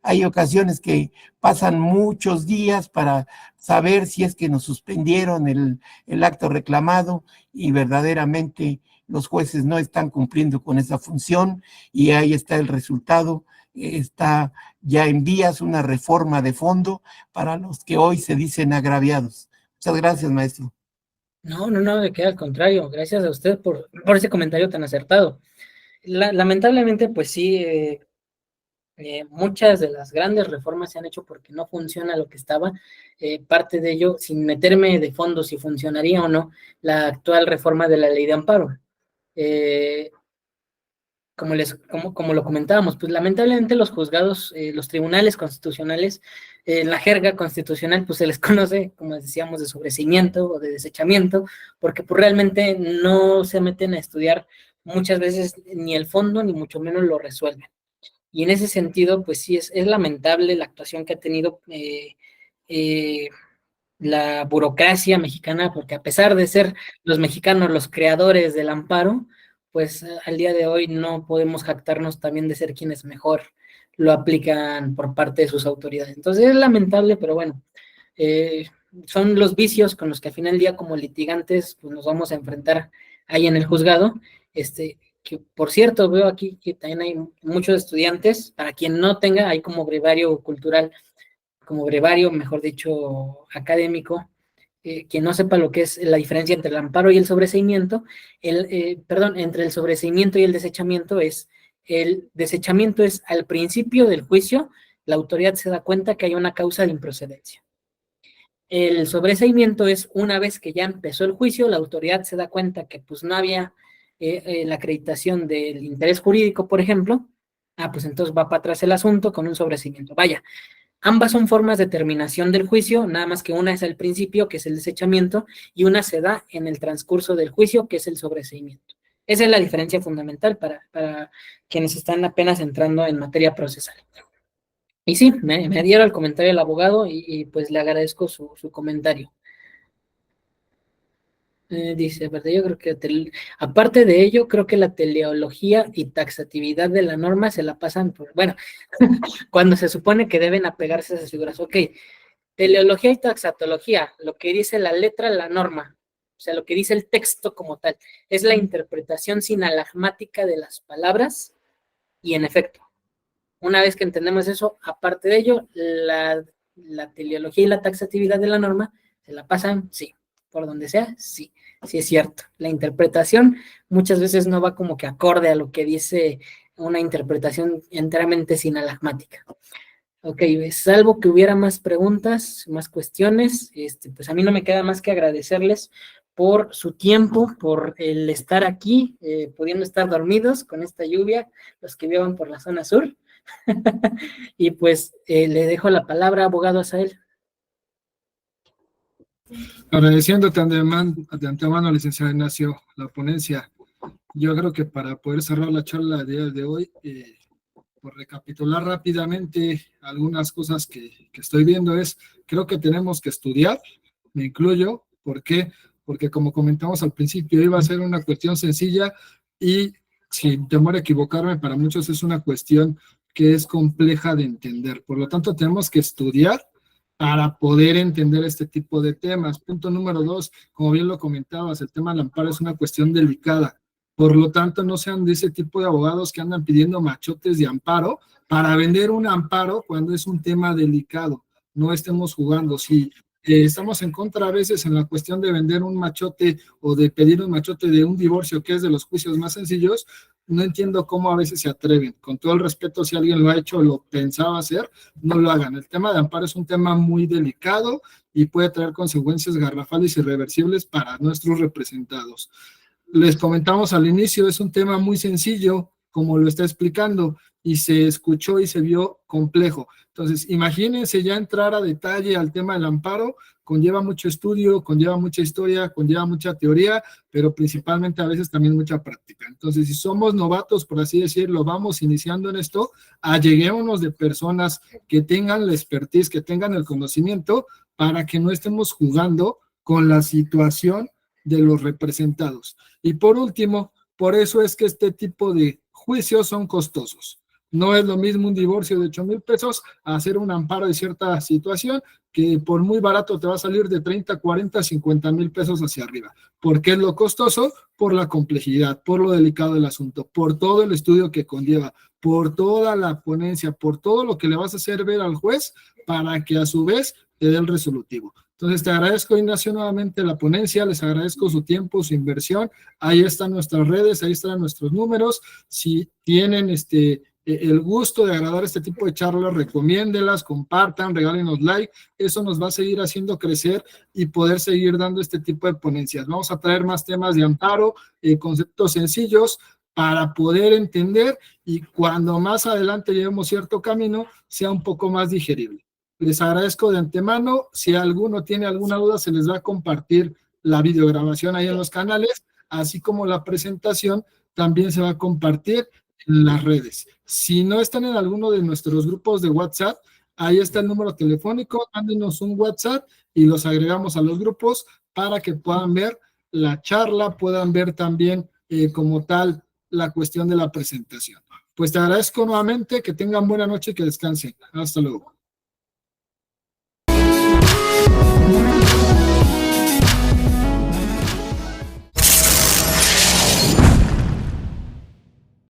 F: Hay ocasiones que pasan muchos días para saber si es que nos suspendieron el acto reclamado, y verdaderamente los jueces no están cumpliendo con esa función, y ahí está el resultado. Está ya en vías una reforma de fondo para los que hoy se dicen agraviados. Muchas gracias, maestro.
B: No, me queda al contrario. Gracias a usted por ese comentario tan acertado. Lamentablemente, pues sí, muchas de las grandes reformas se han hecho porque no funciona lo que estaba. Parte de ello, sin meterme de fondo si funcionaría o no, la actual reforma de la ley de amparo. Como lo comentábamos, pues lamentablemente los juzgados, los tribunales constitucionales, en la jerga constitucional, pues se les conoce, como decíamos, de sobreseimiento o de desechamiento, porque pues realmente no se meten a estudiar muchas veces ni el fondo, ni mucho menos lo resuelven. Y en ese sentido, pues sí, es lamentable la actuación que ha tenido la burocracia mexicana, porque a pesar de ser los mexicanos los creadores del amparo, pues al día de hoy no podemos jactarnos también de ser quienes mejor lo aplican por parte de sus autoridades. Entonces es lamentable, pero bueno, son los vicios con los que al final del día como litigantes pues nos vamos a enfrentar ahí en el juzgado. Que por cierto, veo aquí que también hay muchos estudiantes, para quien no tenga, hay como brevario cultural, como brevario, mejor dicho, académico, quien no sepa lo que es la diferencia entre el amparo y el sobreseimiento, entre el sobreseimiento y el desechamiento el desechamiento es al principio del juicio, la autoridad se da cuenta que hay una causa de improcedencia. El sobreseimiento es una vez que ya empezó el juicio, la autoridad se da cuenta que pues no había la acreditación del interés jurídico, por ejemplo, pues entonces va para atrás el asunto con un sobreseimiento. Vaya, ambas son formas de terminación del juicio, nada más que una es al principio, que es el desechamiento, y una se da en el transcurso del juicio, que es el sobreseimiento. Esa es la diferencia fundamental para quienes están apenas entrando en materia procesal. Y sí, me dieron el comentario del abogado y pues le agradezco su comentario. Dice, ¿verdad? Yo creo que aparte de ello, creo que la teleología y taxatividad de la norma se la pasan por, bueno, cuando se supone que deben apegarse a esas figuras. Ok, teleología y taxatología, lo que dice la letra, la norma, o sea, lo que dice el texto como tal, es la interpretación sinalagmática de las palabras, y en efecto, una vez que entendemos eso, aparte de ello, la teleología y la taxatividad de la norma se la pasan, sí, por donde sea, sí es cierto. La interpretación muchas veces no va como que acorde a lo que dice una interpretación enteramente sinalagmática. Ok, salvo que hubiera más preguntas, más cuestiones, pues a mí no me queda más que agradecerles por su tiempo, por el estar aquí, pudiendo estar dormidos con esta lluvia, los que vivan por la zona sur. Y pues le dejo la palabra, abogado Asael.
A: Agradeciéndote de antemano, licenciado Ignacio, la ponencia. Yo creo que para poder cerrar la charla de día de hoy, por recapitular rápidamente algunas cosas que estoy viendo creo que tenemos que estudiar, me incluyo. ¿Por qué? Porque como comentamos al principio, iba a ser una cuestión sencilla y sin temor a equivocarme, para muchos es una cuestión que es compleja de entender. Por lo tanto, tenemos que estudiar para poder entender este tipo de temas. Punto número 2, como bien lo comentabas, el tema del amparo es una cuestión delicada. Por lo tanto, no sean de ese tipo de abogados que andan pidiendo machotes de amparo para vender un amparo cuando es un tema delicado. No estemos jugando. Si estamos en contra a veces en la cuestión de vender un machote o de pedir un machote de un divorcio, que es de los juicios más sencillos, no entiendo cómo a veces se atreven. Con todo el respeto, si alguien lo ha hecho o lo pensaba hacer, no lo hagan. El tema de amparo es un tema muy delicado y puede traer consecuencias garrafales y irreversibles para nuestros representados. Les comentamos al inicio, es un tema muy sencillo, como lo está explicando, y se escuchó y se vio complejo. Entonces, imagínense ya entrar a detalle al tema del amparo, conlleva mucho estudio, conlleva mucha historia, conlleva mucha teoría, pero principalmente a veces también mucha práctica. Entonces, si somos novatos, por así decirlo, vamos iniciando en esto, alleguémonos de personas que tengan la expertise, que tengan el conocimiento, para que no estemos jugando con la situación de los representados. Y por último, por eso es que este tipo de juicios son costosos. No es lo mismo un divorcio de 8,000 pesos a hacer un amparo de cierta situación que por muy barato te va a salir de 30, 40, 50 mil pesos hacia arriba. ¿Por qué es lo costoso? Por la complejidad, por lo delicado del asunto, por todo el estudio que conlleva, por toda la ponencia, por todo lo que le vas a hacer ver al juez para que a su vez te dé el resolutivo. Entonces, te agradezco, Ignacio, nuevamente la ponencia, les agradezco su tiempo, su inversión. Ahí están nuestras redes, ahí están nuestros números. Si tienen el gusto de agradar este tipo de charlas, recomiéndelas, compartan, regálenos like. Eso nos va a seguir haciendo crecer y poder seguir dando este tipo de ponencias. Vamos a traer más temas de amparo, conceptos sencillos para poder entender y cuando más adelante llevemos cierto camino, sea un poco más digerible. Les agradezco de antemano. Si alguno tiene alguna duda, se les va a compartir la videograbación ahí en los canales, así como la presentación también se va a compartir en las redes. Si no están en alguno de nuestros grupos de WhatsApp, ahí está el número telefónico, mándenos un WhatsApp y los agregamos a los grupos para que puedan ver la charla, puedan ver también como tal la cuestión de la presentación. Pues te agradezco nuevamente, que tengan buena noche y que descansen. Hasta luego.